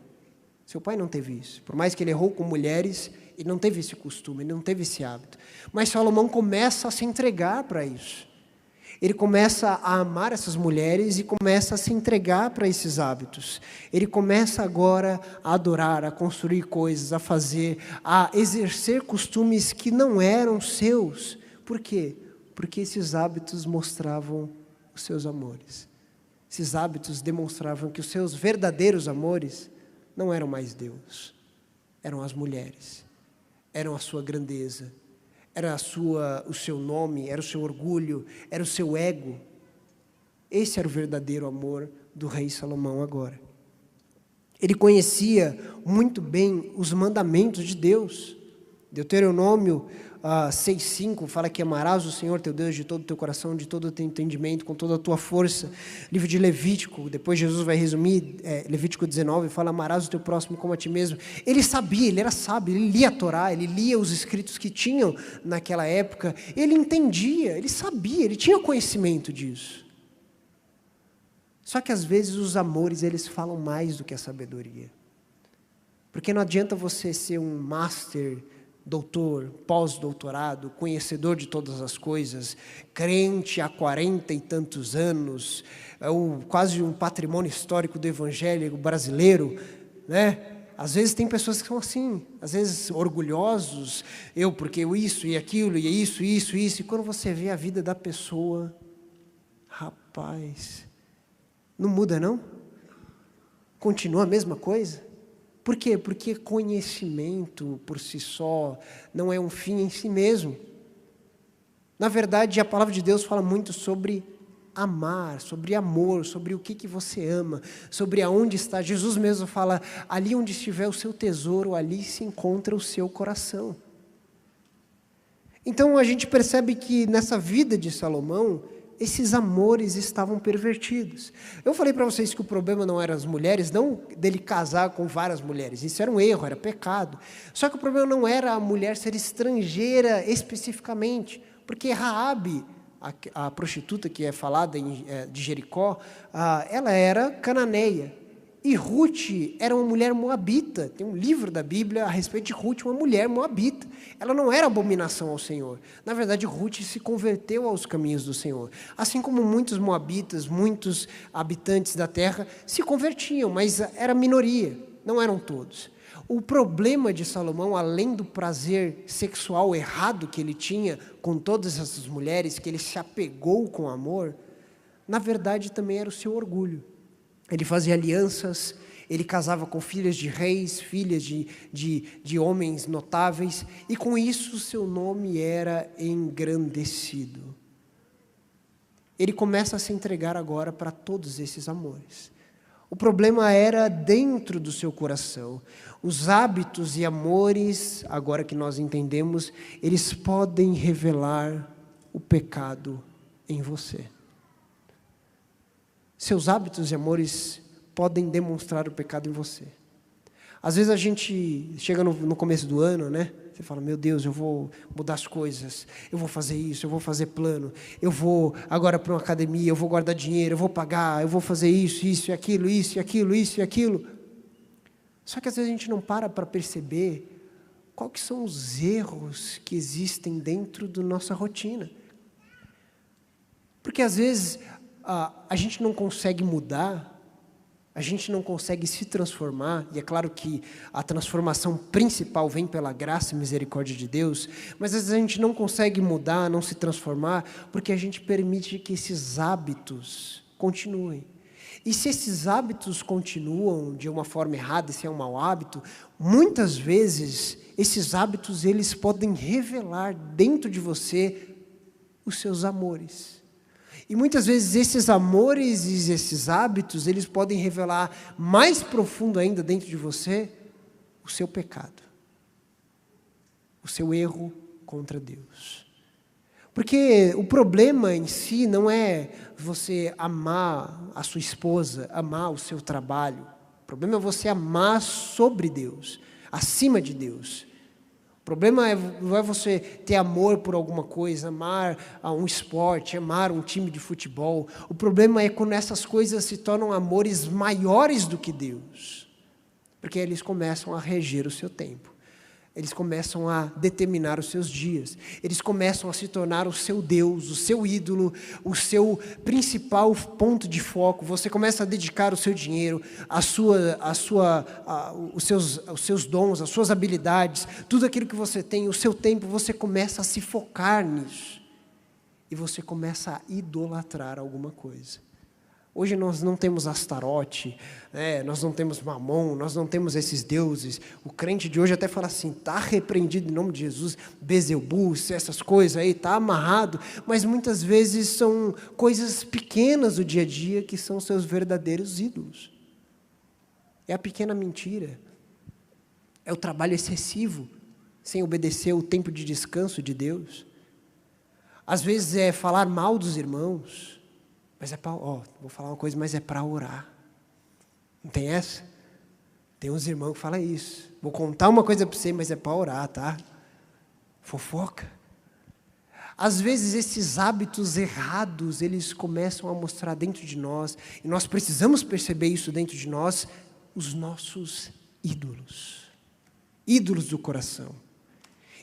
Seu pai não teve isso. Por mais que ele errou com mulheres, ele não teve esse costume, ele não teve esse hábito. Mas Salomão começa a se entregar para isso. Ele começa a amar essas mulheres e começa a se entregar para esses hábitos. Ele começa agora a adorar, a construir coisas, a fazer, a exercer costumes que não eram seus. Por quê? Porque esses hábitos mostravam os seus amores. Esses hábitos demonstravam que os seus verdadeiros amores não eram mais Deus. Eram as mulheres. Eram a sua grandeza. Era o seu nome, era o seu orgulho, era o seu ego. Esse era o verdadeiro amor do rei Salomão agora. Ele conhecia muito bem os mandamentos de Deus. Deuteronômio 6,5 fala que amarás o Senhor teu Deus de todo o teu coração, de todo o teu entendimento, com toda a tua força. Livro de Levítico, depois Jesus vai resumir, Levítico 19, fala amarás o teu próximo como a ti mesmo. Ele sabia, ele era sábio, ele lia a Torá, ele lia os escritos que tinham naquela época, ele entendia, ele sabia, ele tinha conhecimento disso. Só que às vezes os amores, eles falam mais do que a sabedoria. Porque não adianta você ser um master, doutor, pós-doutorado, conhecedor de todas as coisas, crente há 40 e tantos anos, quase um patrimônio histórico do evangelho brasileiro, né? Às vezes tem pessoas que são assim, às vezes orgulhosos, porque eu isso e aquilo, e isso, e quando você vê a vida da pessoa, rapaz, não muda não? Continua a mesma coisa? Por quê? Porque conhecimento por si só não é um fim em si mesmo. Na verdade, a palavra de Deus fala muito sobre amar, sobre amor, sobre o que você ama, sobre aonde está. Jesus mesmo fala, ali onde estiver o seu tesouro, ali se encontra o seu coração. Então a gente percebe que nessa vida de Salomão, esses amores estavam pervertidos. Eu falei para vocês que o problema não eram as mulheres, não dele casar com várias mulheres. Isso era um erro, era pecado. Só que o problema não era a mulher ser estrangeira especificamente. Porque Raabe, a prostituta que é falada de Jericó, ela era cananeia. E Ruth era uma mulher moabita. Tem um livro da Bíblia a respeito de Ruth, uma mulher moabita. Ela não era abominação ao Senhor. Na verdade, Ruth se converteu aos caminhos do Senhor. Assim como muitos moabitas, muitos habitantes da terra se convertiam, mas era minoria, não eram todos. O problema de Salomão, além do prazer sexual errado que ele tinha com todas essas mulheres, que ele se apegou com amor, na verdade também era o seu orgulho. Ele fazia alianças, ele casava com filhas de reis, filhas de homens notáveis, e com isso seu nome era engrandecido. Ele começa a se entregar agora para todos esses amores. O problema era dentro do seu coração. Os hábitos e amores, agora que nós entendemos, eles podem revelar o pecado em você. Seus hábitos e amores podem demonstrar o pecado em você. Às vezes a gente chega no começo do ano, né? Você fala, meu Deus, eu vou mudar as coisas, eu vou fazer isso, eu vou fazer plano, eu vou agora para uma academia, eu vou guardar dinheiro, eu vou pagar, eu vou fazer isso e aquilo, isso e aquilo, isso e aquilo. Só que às vezes a gente não para perceber quais que são os erros que existem dentro da nossa rotina. Porque às vezes a gente não consegue mudar, a gente não consegue se transformar, e é claro que a transformação principal vem pela graça e misericórdia de Deus, mas às vezes a gente não consegue mudar, não se transformar, porque a gente permite que esses hábitos continuem. E se esses hábitos continuam de uma forma errada, se é um mau hábito, muitas vezes esses hábitos eles podem revelar dentro de você os seus amores. E muitas vezes esses amores e esses hábitos, eles podem revelar mais profundo ainda dentro de você o seu pecado, o seu erro contra Deus. Porque o problema em si não é você amar a sua esposa, amar o seu trabalho. O problema é você amar sobre Deus, acima de Deus. O problema não é você ter amor por alguma coisa, amar um esporte, amar um time de futebol. O problema é quando essas coisas se tornam amores maiores do que Deus. Porque eles começam a reger o seu tempo. Eles começam a determinar os seus dias. Eles começam a se tornar o seu Deus, o seu ídolo, o seu principal ponto de foco. Você começa a dedicar o seu dinheiro, os seus dons, as suas habilidades, tudo aquilo que você tem, o seu tempo, você começa a se focar nisso. E você começa a idolatrar alguma coisa. Hoje nós não temos Astarote, nós não temos Mamon, nós não temos esses deuses. O crente de hoje até fala assim, está repreendido em nome de Jesus, Beelzebul, essas coisas aí, está amarrado. Mas muitas vezes são coisas pequenas do dia a dia que são seus verdadeiros ídolos. É a pequena mentira, é o trabalho excessivo, sem obedecer o tempo de descanso de Deus. Às vezes é falar mal dos irmãos. Mas vou falar uma coisa, mas é para orar. Não tem essa? Tem uns irmãos que falam isso. Vou contar uma coisa para você, mas é para orar, tá? Fofoca. Às vezes esses hábitos errados, eles começam a mostrar dentro de nós, e nós precisamos perceber isso dentro de nós, os nossos ídolos. Ídolos do coração.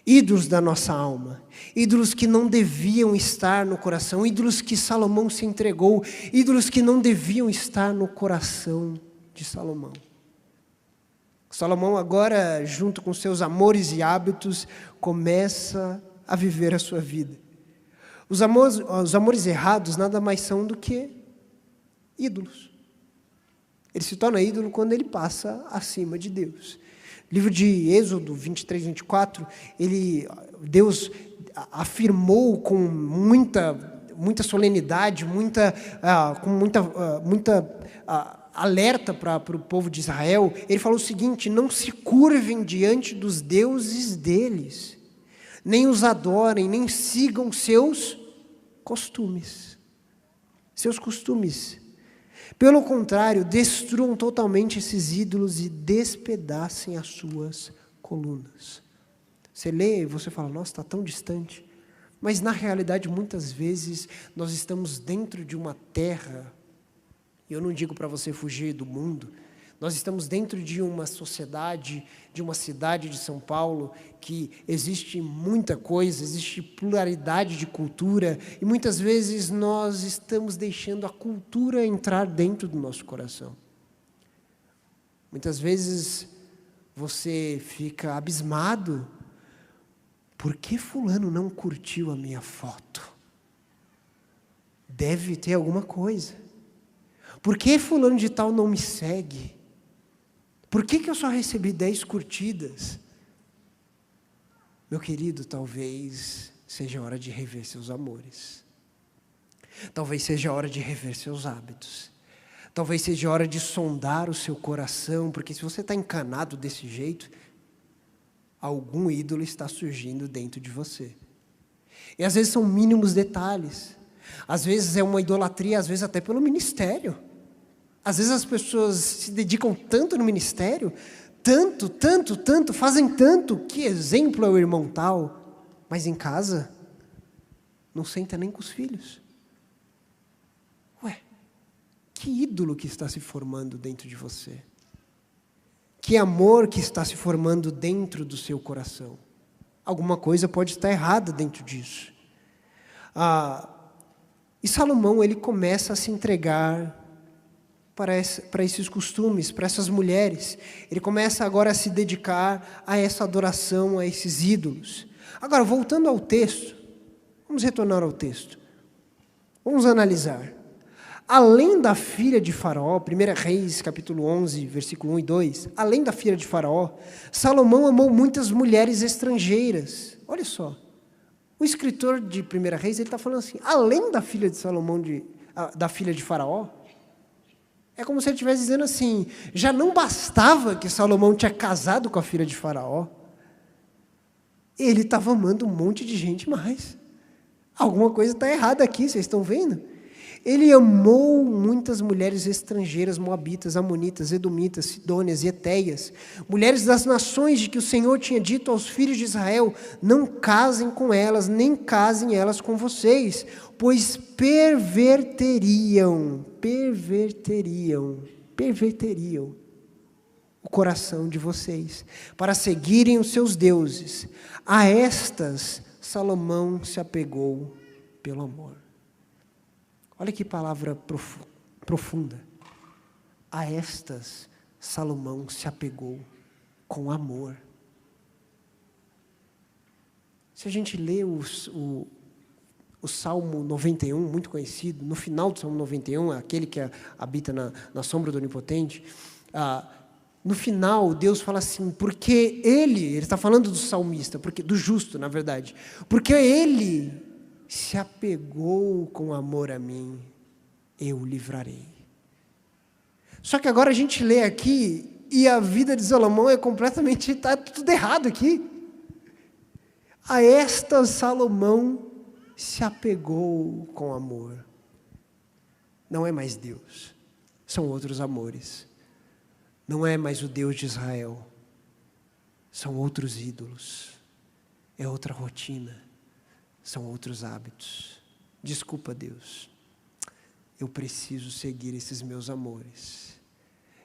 Ídolos da nossa alma, ídolos que não deviam estar no coração, ídolos que Salomão se entregou, ídolos que não deviam estar no coração de Salomão. Salomão agora, junto com seus amores e hábitos, começa a viver a sua vida. Os amores errados nada mais são do que ídolos. Ele se torna ídolo quando ele passa acima de Deus. Livro de Êxodo 23, 24, Deus afirmou com muita solenidade, com muita alerta para o povo de Israel. Ele falou o seguinte: não se curvem diante dos deuses deles, nem os adorem, nem sigam seus costumes. Seus costumes. Pelo contrário, destruam totalmente esses ídolos e despedacem as suas colunas. Você lê e você fala, nossa, está tão distante. Mas na realidade, muitas vezes, nós estamos dentro de uma terra, e eu não digo para você fugir do mundo, nós estamos dentro de uma sociedade, de uma cidade de São Paulo, que existe muita coisa, existe pluralidade de cultura, e muitas vezes nós estamos deixando a cultura entrar dentro do nosso coração. Muitas vezes você fica abismado, por que fulano não curtiu a minha foto? Deve ter alguma coisa. Por que fulano de tal não me segue? Por que eu só recebi 10 curtidas? Meu querido, talvez seja hora de rever seus amores. Talvez seja hora de rever seus hábitos. Talvez seja hora de sondar o seu coração, porque se você está encanado desse jeito, algum ídolo está surgindo dentro de você. E às vezes são mínimos detalhes. Às vezes é uma idolatria, às vezes até pelo ministério. Às vezes as pessoas se dedicam tanto no ministério, tanto, fazem tanto, que exemplo é o irmão tal, mas em casa não senta nem com os filhos. Ué, que ídolo que está se formando dentro de você? Que amor que está se formando dentro do seu coração? Alguma coisa pode estar errada dentro disso. E Salomão, ele começa a se entregar para esses costumes, para essas mulheres. Ele começa agora a se dedicar a essa adoração, a esses ídolos. Agora, voltando ao texto, vamos retornar ao texto. Vamos analisar. Além da filha de Faraó, 1 Reis, capítulo 11, versículo 1 e 2, além da filha de Faraó, Salomão amou muitas mulheres estrangeiras. Olha só, o escritor de 1 Reis, ele está falando assim, além da filha de Salomão, da filha de Faraó, é como se ele estivesse dizendo assim, já não bastava que Salomão tinha casado com a filha de Faraó, ele estava amando um monte de gente mais. Alguma coisa está errada aqui, vocês estão vendo? Ele amou muitas mulheres estrangeiras, moabitas, amonitas, edomitas, sidônias e eteias, mulheres das nações de que o Senhor tinha dito aos filhos de Israel, não casem com elas, nem casem elas com vocês, pois perverteriam. o coração de vocês, para seguirem os seus deuses. A estas Salomão se apegou pelo amor. Olha que palavra profunda. A estas Salomão se apegou com amor. Se a gente lê o Salmo 91, muito conhecido, no final do Salmo 91, aquele que habita na sombra do Onipotente, no final Deus fala assim, porque ele está falando do salmista, do justo, na verdade, porque ele se apegou com amor a mim, eu o livrarei. Só que agora a gente lê aqui, e a vida de Salomão é completamente, está tudo errado aqui. A esta Salomão se apegou com amor. Não é mais Deus, são outros amores. Não é mais o Deus de Israel, são outros ídolos, é outra rotina, são outros hábitos. Desculpa, Deus, eu preciso seguir esses meus amores.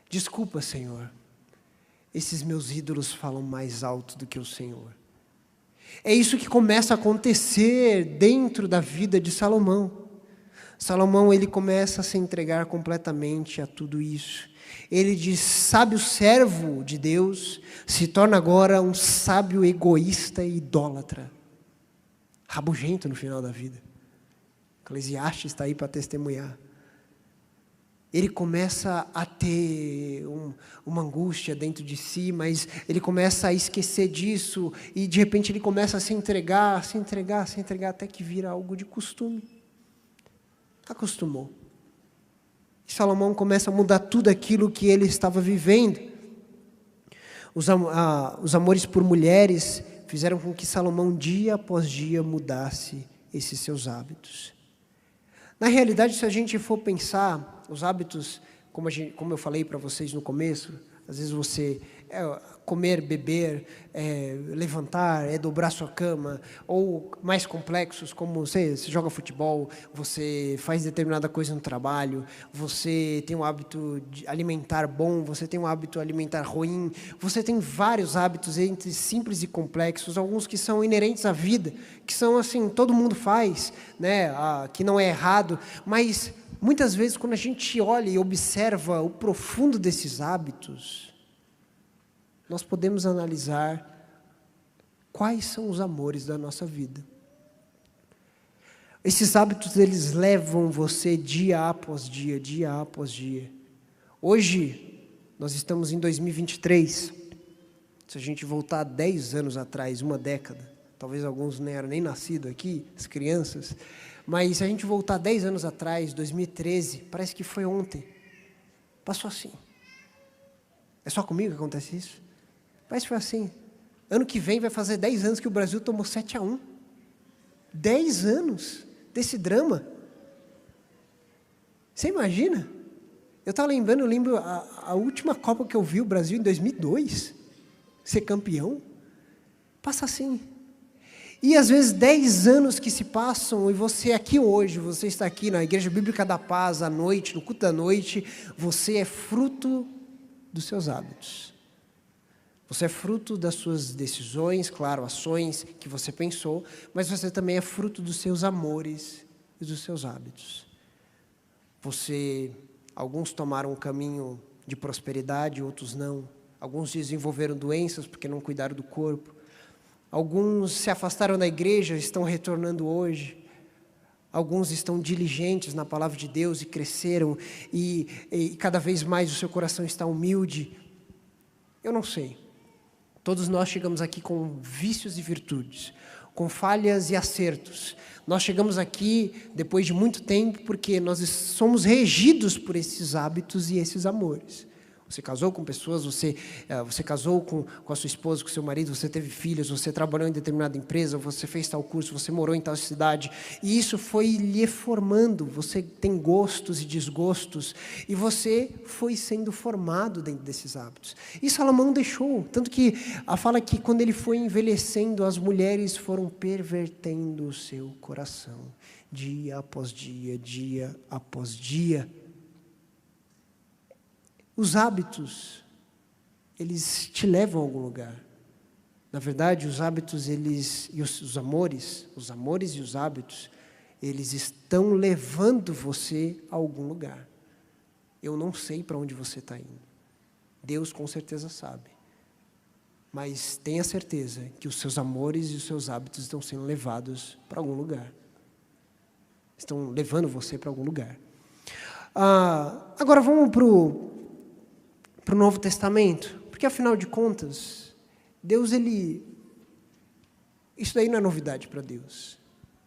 Desculpa, Senhor, esses meus ídolos falam mais alto do que o Senhor. É isso que começa a acontecer dentro da vida de Salomão. Salomão, ele começa a se entregar completamente a tudo isso. Ele, de sábio servo de Deus, se torna agora um sábio egoísta e idólatra. Rabugento no final da vida. Eclesiastes está aí para testemunhar. Ele começa a ter uma angústia dentro de si, mas ele começa a esquecer disso e de repente ele começa a se entregar, até que vira algo de costume. Acostumou. E Salomão começa a mudar tudo aquilo que ele estava vivendo. Os amores por mulheres fizeram com que Salomão dia após dia mudasse esses seus hábitos. Na realidade, se a gente for pensar, os hábitos, como eu falei para vocês no começo, às vezes você comer, beber, levantar, dobrar sua cama, ou mais complexos, como você joga futebol, você faz determinada coisa no trabalho, você tem um hábito alimentar bom, você tem um hábito alimentar ruim, você tem vários hábitos entre simples e complexos, alguns que são inerentes à vida, que são assim, todo mundo faz, né, que não é errado, mas muitas vezes quando a gente olha e observa o profundo desses hábitos, nós podemos analisar quais são os amores da nossa vida. Esses hábitos, eles levam você dia após dia, dia após dia. Hoje, nós estamos em 2023. Se a gente voltar 10 anos atrás, uma década, talvez alguns nem eram nem nascidos aqui, as crianças, mas se a gente voltar 10 anos atrás, 2013, parece que foi ontem. Passou assim. É só comigo que acontece isso? Parece que foi assim. Ano que vem vai fazer 10 anos que o Brasil tomou 7-1. 10 anos desse drama. Você imagina? Eu lembro a última Copa que eu vi o Brasil em 2002, ser campeão. Passa assim. E às vezes 10 anos que se passam e você aqui hoje, você está aqui na Igreja Bíblica da Paz à noite, no culto da noite, você é fruto dos seus hábitos. Você é fruto das suas decisões, claro, ações que você pensou, mas você também é fruto dos seus amores e dos seus hábitos. Alguns tomaram um caminho de prosperidade, outros não. Alguns desenvolveram doenças porque não cuidaram do corpo. Alguns se afastaram da igreja, estão retornando hoje. Alguns estão diligentes na palavra de Deus e cresceram e cada vez mais o seu coração está humilde. Eu não sei. Todos nós chegamos aqui com vícios e virtudes, com falhas e acertos. Nós chegamos aqui depois de muito tempo porque nós somos regidos por esses hábitos e esses amores. Você casou com pessoas, você casou com a sua esposa, com o seu marido, você teve filhos, você trabalhou em determinada empresa, você fez tal curso, você morou em tal cidade, e isso foi lhe formando, você tem gostos e desgostos, e você foi sendo formado dentro desses hábitos. E Salomão deixou, tanto que fala que quando ele foi envelhecendo, as mulheres foram pervertendo o seu coração, dia após dia, dia após dia. Os hábitos, eles te levam a algum lugar. Na verdade, os hábitos, os amores e os hábitos, eles estão levando você a algum lugar. Eu não sei para onde você está indo. Deus com certeza sabe. Mas tenha certeza que os seus amores e os seus hábitos estão sendo levados para algum lugar. Estão levando você para algum lugar. Agora vamos para o Novo Testamento. Porque, afinal de contas, Deus, isso daí não é novidade para Deus.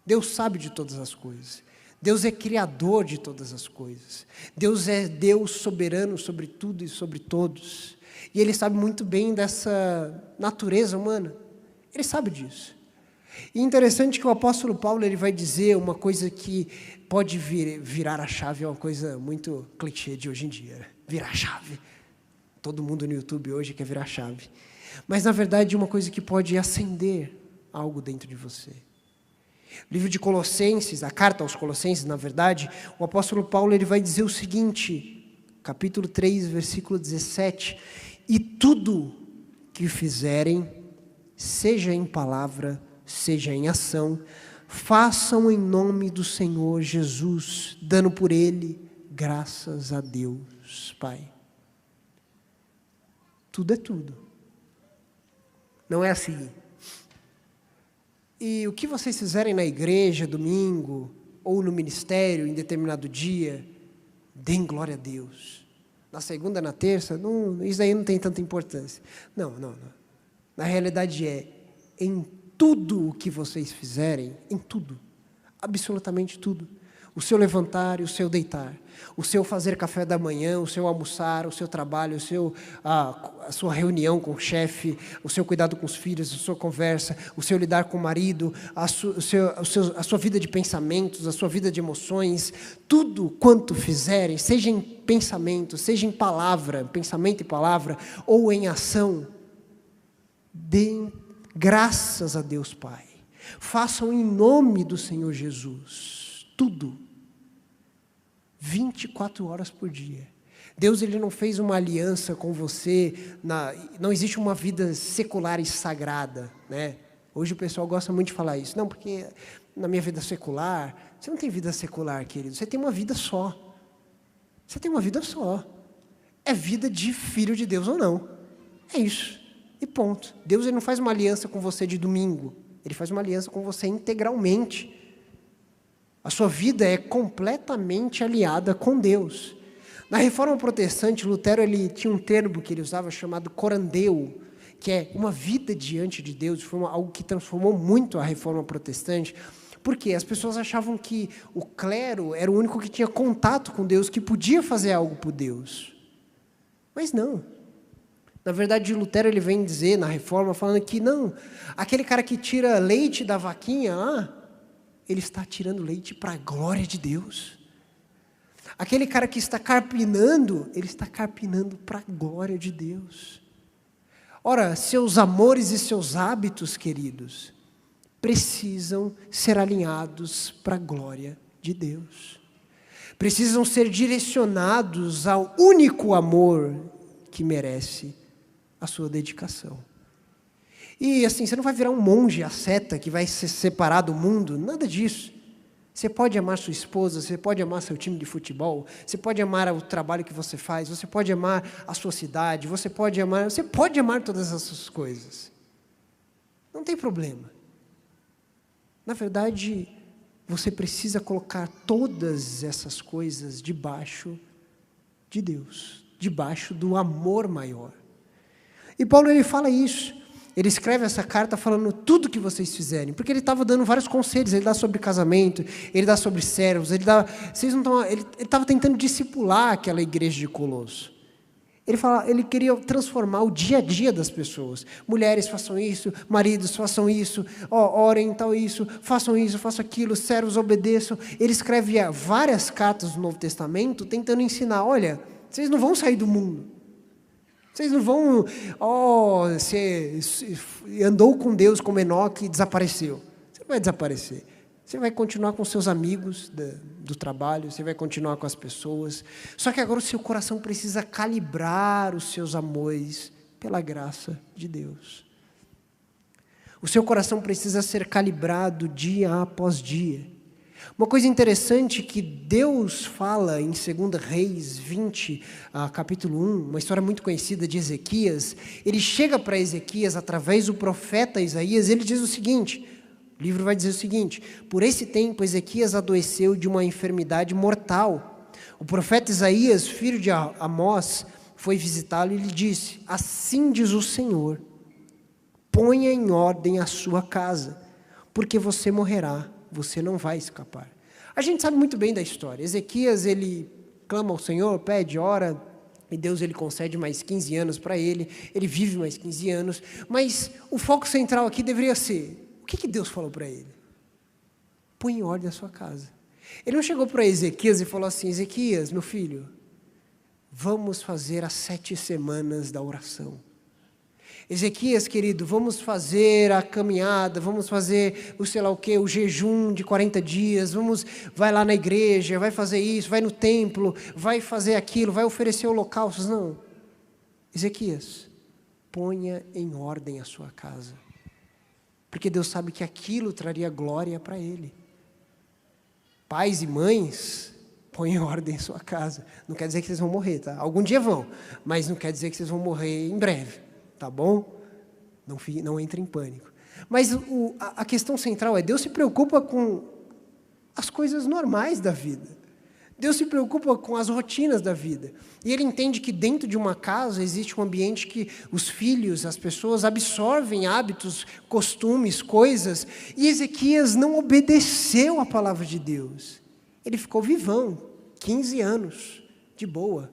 Deus sabe de todas as coisas. Deus é criador de todas as coisas. Deus é Deus soberano sobre tudo e sobre todos. E Ele sabe muito bem dessa natureza humana. Ele sabe disso. E interessante que o apóstolo Paulo ele vai dizer uma coisa que pode virar a chave, é uma coisa muito clichê de hoje em dia. Virar a chave. Todo mundo no YouTube hoje quer virar a chave. Mas, na verdade, uma coisa que pode acender algo dentro de você. O livro de Colossenses, a carta aos Colossenses, na verdade, o apóstolo Paulo ele vai dizer o seguinte, capítulo 3, versículo 17, e tudo que fizerem, seja em palavra, seja em ação, façam em nome do Senhor Jesus, dando por Ele graças a Deus, Pai. Tudo é tudo. Não é assim. E o que vocês fizerem na igreja, domingo, ou no ministério, em determinado dia, deem glória a Deus. Na segunda, na terça, isso aí não tem tanta importância. Não. Na realidade em tudo o que vocês fizerem, em tudo, absolutamente tudo. O seu levantar e o seu deitar, o seu fazer café da manhã, o seu almoçar, o seu trabalho, a sua reunião com o chefe, o seu cuidado com os filhos, a sua conversa, o seu lidar com o marido, a sua vida de pensamentos, a sua vida de emoções, tudo quanto fizerem, seja em pensamento, seja em palavra, pensamento e palavra, ou em ação, deem graças a Deus Pai. Façam em nome do Senhor Jesus. Tudo. 24 horas por dia. Deus ele não fez uma aliança com você, não existe uma vida secular e sagrada, né? Hoje o pessoal gosta muito de falar isso. Não, porque na minha vida secular, você não tem vida secular, querido. Você tem uma vida só. Você tem uma vida só. É vida de filho de Deus ou não. É isso. E ponto. Deus ele não faz uma aliança com você de domingo. Ele faz uma aliança com você integralmente. A sua vida é completamente aliada com Deus. Na Reforma Protestante, Lutero ele tinha um termo que ele usava chamado corandeu, que é uma vida diante de Deus. Foi algo que transformou muito a Reforma Protestante, porque as pessoas achavam que o clero era o único que tinha contato com Deus, que podia fazer algo por Deus. Mas não. Na verdade, Lutero ele vem dizer na Reforma, falando que não, aquele cara que tira leite da vaquinha, ele está tirando leite para a glória de Deus. Aquele cara que está carpinando, ele está carpinando para a glória de Deus. Ora, seus amores e seus hábitos, queridos, precisam ser alinhados para a glória de Deus. Precisam ser direcionados ao único amor que merece a sua dedicação. E assim, você não vai virar um monge asceta que vai se separar do mundo, nada disso. Você pode amar sua esposa, você pode amar seu time de futebol, você pode amar o trabalho que você faz, você pode amar a sua cidade, você pode amar todas essas coisas. Não tem problema. Na verdade, você precisa colocar todas essas coisas debaixo de Deus, debaixo do amor maior. E Paulo ele fala isso. Ele escreve essa carta falando tudo que vocês fizerem, porque ele estava dando vários conselhos, ele dá sobre casamento, ele dá sobre servos, ele estava tentando discipular aquela igreja de Colosso. Ele queria transformar o dia a dia das pessoas. Mulheres, façam isso, maridos, façam isso, orem, tal isso, façam aquilo, servos, obedeçam. Ele escreve várias cartas do Novo Testamento tentando ensinar, olha, vocês não vão sair do mundo. Vocês não vão, você andou com Deus como Enoque e desapareceu. Você não vai desaparecer. Você vai continuar com seus amigos do trabalho, você vai continuar com as pessoas. Só que agora o seu coração precisa calibrar os seus amores pela graça de Deus. O seu coração precisa ser calibrado dia após dia. Uma coisa interessante que Deus fala em 2 Reis 20, capítulo 1, uma história muito conhecida de Ezequias. Ele chega para Ezequias através do profeta Isaías, ele diz o seguinte, o livro vai dizer o seguinte: por esse tempo Ezequias adoeceu de uma enfermidade mortal. O profeta Isaías, filho de Amós, foi visitá-lo e lhe disse: assim diz o Senhor, ponha em ordem a sua casa, porque você morrerá, você não vai escapar. A gente sabe muito bem da história. Ezequias, ele clama ao Senhor, pede, ora, e Deus ele concede mais 15 anos para ele vive mais 15 anos, mas o foco central aqui deveria ser, o que Deus falou para ele? Põe em ordem a sua casa. Ele não chegou para Ezequias e falou assim: Ezequias, meu filho, vamos fazer as 7 semanas da oração. Ezequias, querido, vamos fazer a caminhada, vamos fazer o sei lá o quê, o jejum de 40 dias, vai lá na igreja, vai fazer isso, vai no templo, vai fazer aquilo, vai oferecer holocaustos. Não. Ezequias, ponha em ordem a sua casa. Porque Deus sabe que aquilo traria glória para Ele. Pais e mães, põe em ordem a sua casa. Não quer dizer que vocês vão morrer, tá? Algum dia vão, mas não quer dizer que vocês vão morrer em breve, tá bom? Não entre em pânico. Mas a questão central é, Deus se preocupa com as coisas normais da vida. Deus se preocupa com as rotinas da vida. E Ele entende que dentro de uma casa existe um ambiente que os filhos, as pessoas absorvem hábitos, costumes, coisas. E Ezequias não obedeceu à palavra de Deus. Ele ficou vivão, 15 anos, de boa.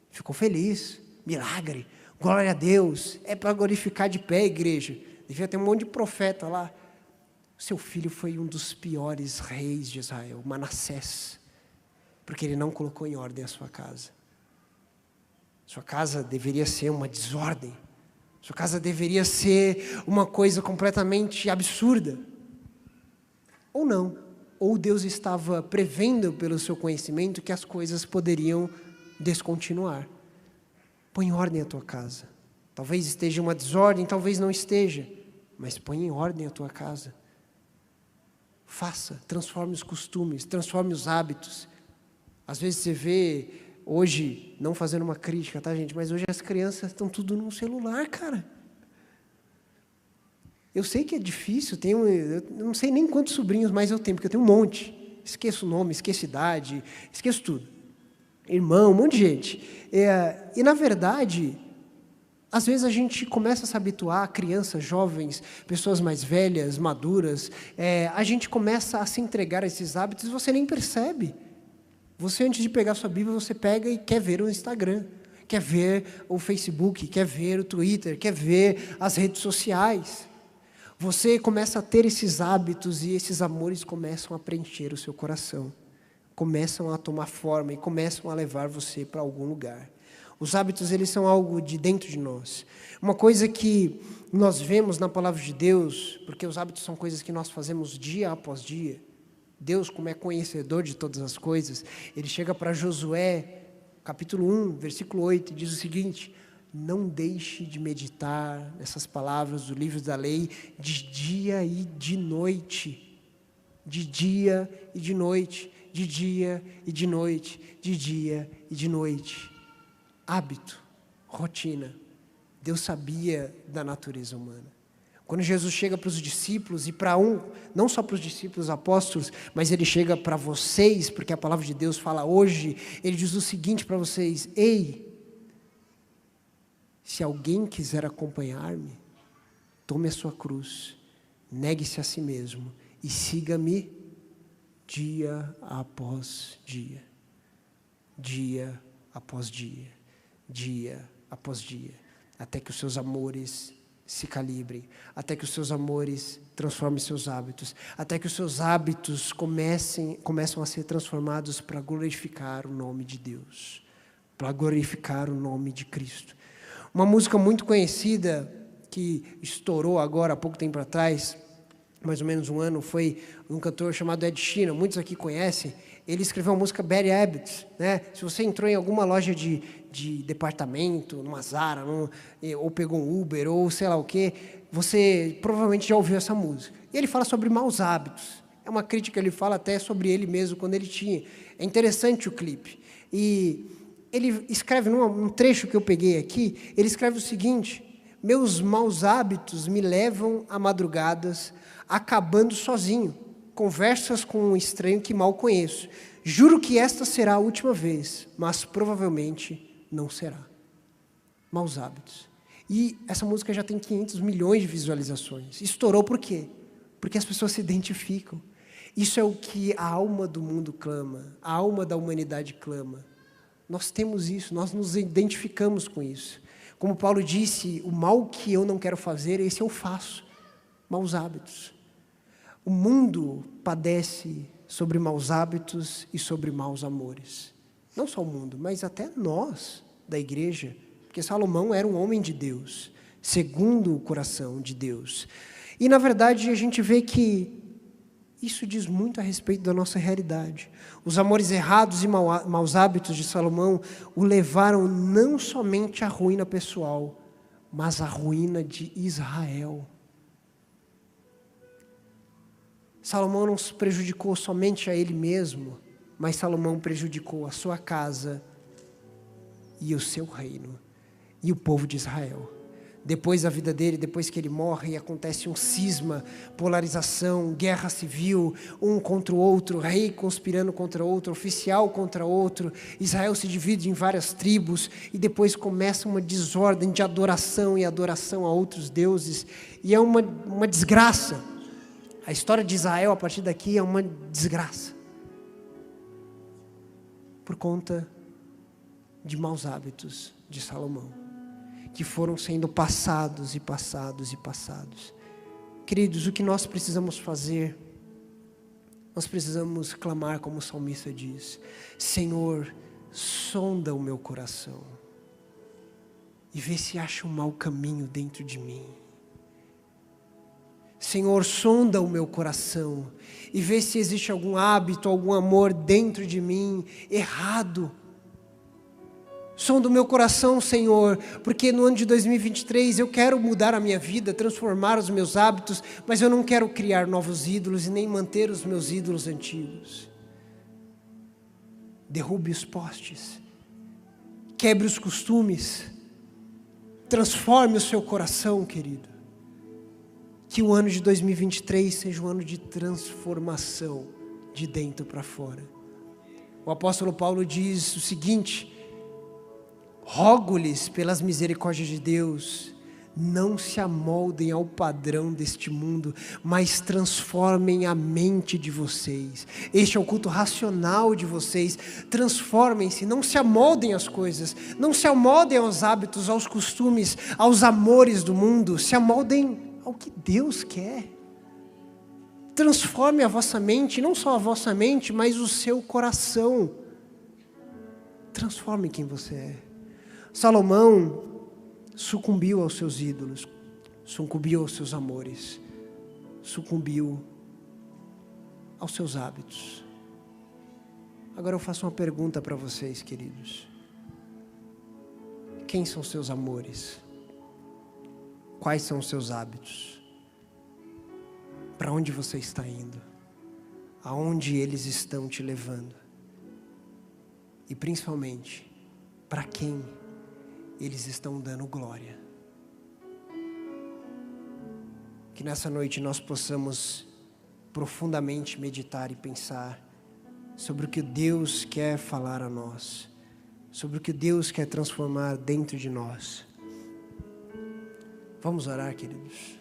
Ficou feliz, milagre, glória a Deus. É para glorificar de pé, igreja. Devia ter um monte de profeta lá. Seu filho foi um dos piores reis de Israel, Manassés. Porque ele não colocou em ordem a sua casa. Sua casa deveria ser uma desordem. Sua casa deveria ser uma coisa completamente absurda. Ou não. Ou Deus estava prevendo pelo seu conhecimento que as coisas poderiam descontinuar. Põe em ordem a tua casa. Talvez esteja uma desordem, talvez não esteja. Mas põe em ordem a tua casa. Faça, transforme os costumes, transforme os hábitos. Às vezes você vê, hoje, não fazendo uma crítica, tá, gente? Mas hoje as crianças estão tudo no celular, cara. Eu sei que é difícil, eu não sei nem quantos sobrinhos mais eu tenho, porque eu tenho um monte. Esqueço o nome, esqueço a idade, esqueço tudo. Irmão, um monte de gente. E, na verdade, às vezes a gente começa a se habituar, crianças, jovens, pessoas mais velhas, maduras, a gente começa a se entregar a esses hábitos e você nem percebe. Você, antes de pegar sua Bíblia, você pega e quer ver o Instagram, quer ver o Facebook, quer ver o Twitter, quer ver as redes sociais. Você começa a ter esses hábitos e esses amores começam a preencher o seu coração. Começam a tomar forma e começam a levar você para algum lugar. Os hábitos, eles são algo de dentro de nós. Uma coisa que nós vemos na palavra de Deus, porque os hábitos são coisas que nós fazemos dia após dia. Deus, como é conhecedor de todas as coisas, Ele chega para Josué, capítulo 1, versículo 8, e diz o seguinte: não deixe de meditar nessas palavras do livro da lei de dia e de noite. De dia e de noite, de dia e de noite, de dia e de noite. Hábito, rotina. Deus sabia da natureza humana. Quando Jesus chega para os discípulos, e não só para os discípulos apóstolos, mas Ele chega para vocês, porque a palavra de Deus fala hoje, Ele diz o seguinte para vocês: ei, se alguém quiser acompanhar-me, tome a sua cruz, negue-se a si mesmo e siga-me dia após dia, dia após dia, dia após dia, até que os seus amores se calibrem, até que os seus amores transformem seus hábitos, até que os seus hábitos começam a ser transformados para glorificar o nome de Deus, para glorificar o nome de Cristo. Uma música muito conhecida, que estourou agora há pouco tempo atrás, mais ou menos um ano, foi um cantor chamado Ed Sheeran, muitos aqui conhecem. Ele escreveu a música Bad Habits, né? Se você entrou em alguma loja de de departamento, numa Zara, ou pegou um Uber, ou sei lá o quê, você provavelmente já ouviu essa música. E ele fala sobre maus hábitos. É uma crítica, ele fala até sobre ele mesmo, quando ele tinha. É interessante o clipe. E ele escreve, num trecho que eu peguei aqui, ele escreve o seguinte: meus maus hábitos me levam a madrugadas, acabando sozinho, conversas com um estranho que mal conheço. Juro que esta será a última vez, mas provavelmente não será. Maus hábitos. E essa música já tem 500 milhões de visualizações. Estourou por quê? Porque as pessoas se identificam. Isso é o que a alma do mundo clama, a alma da humanidade clama. Nós temos isso, nós nos identificamos com isso. Como Paulo disse, o mal que eu não quero fazer, esse eu faço. Maus hábitos. O mundo padece sobre maus hábitos e sobre maus amores. Não só o mundo, mas até nós, da igreja, porque Salomão era um homem de Deus, segundo o coração de Deus. E, na verdade, a gente vê que isso diz muito a respeito da nossa realidade. Os amores errados e maus hábitos de Salomão o levaram não somente à ruína pessoal, mas à ruína de Israel. Salomão não se prejudicou somente a ele mesmo, mas Salomão prejudicou a sua casa e o seu reino, e o povo de Israel. Depois da vida dele, depois que ele morre, acontece um cisma, polarização, guerra civil, um contra o outro, rei conspirando contra outro, oficial contra outro. Israel se divide em várias tribos e depois começa uma desordem de adoração e adoração a outros deuses. E é uma desgraça. A história de Israel, a partir daqui, é uma desgraça. Por conta de maus hábitos de Salomão, que foram sendo passados e passados e passados. Queridos, o que nós precisamos fazer? Nós precisamos clamar como o salmista diz: Senhor, sonda o meu coração e vê se acha um mau caminho dentro de mim. Senhor, sonda o meu coração e vê se existe algum hábito, algum amor dentro de mim errado. Sonda o meu coração, Senhor, porque no ano de 2023 eu quero mudar a minha vida, transformar os meus hábitos, mas eu não quero criar novos ídolos e nem manter os meus ídolos antigos. Derrube os postes, quebre os costumes, transforme o seu coração, querido. Que o ano de 2023 seja um ano de transformação de dentro para fora. O apóstolo Paulo diz o seguinte: rogo-lhes pelas misericórdias de Deus, não se amoldem ao padrão deste mundo, mas transformem a mente de vocês. Este é o culto racional de vocês. Transformem-se, não se amoldem às coisas, não se amoldem aos hábitos, aos costumes, aos amores do mundo. Se amoldem ao que Deus quer. Transforme a vossa mente, não só a vossa mente, mas o seu coração. Transforme quem você é. Salomão sucumbiu aos seus ídolos, sucumbiu aos seus amores, sucumbiu aos seus hábitos. Agora eu faço uma pergunta para vocês, queridos. Quem são seus amores? Quais são os seus hábitos? Para onde você está indo? Aonde eles estão te levando? E principalmente, para quem eles estão dando glória? Que nessa noite nós possamos profundamente meditar e pensar sobre o que Deus quer falar a nós, sobre o que Deus quer transformar dentro de nós. Vamos orar, queridos.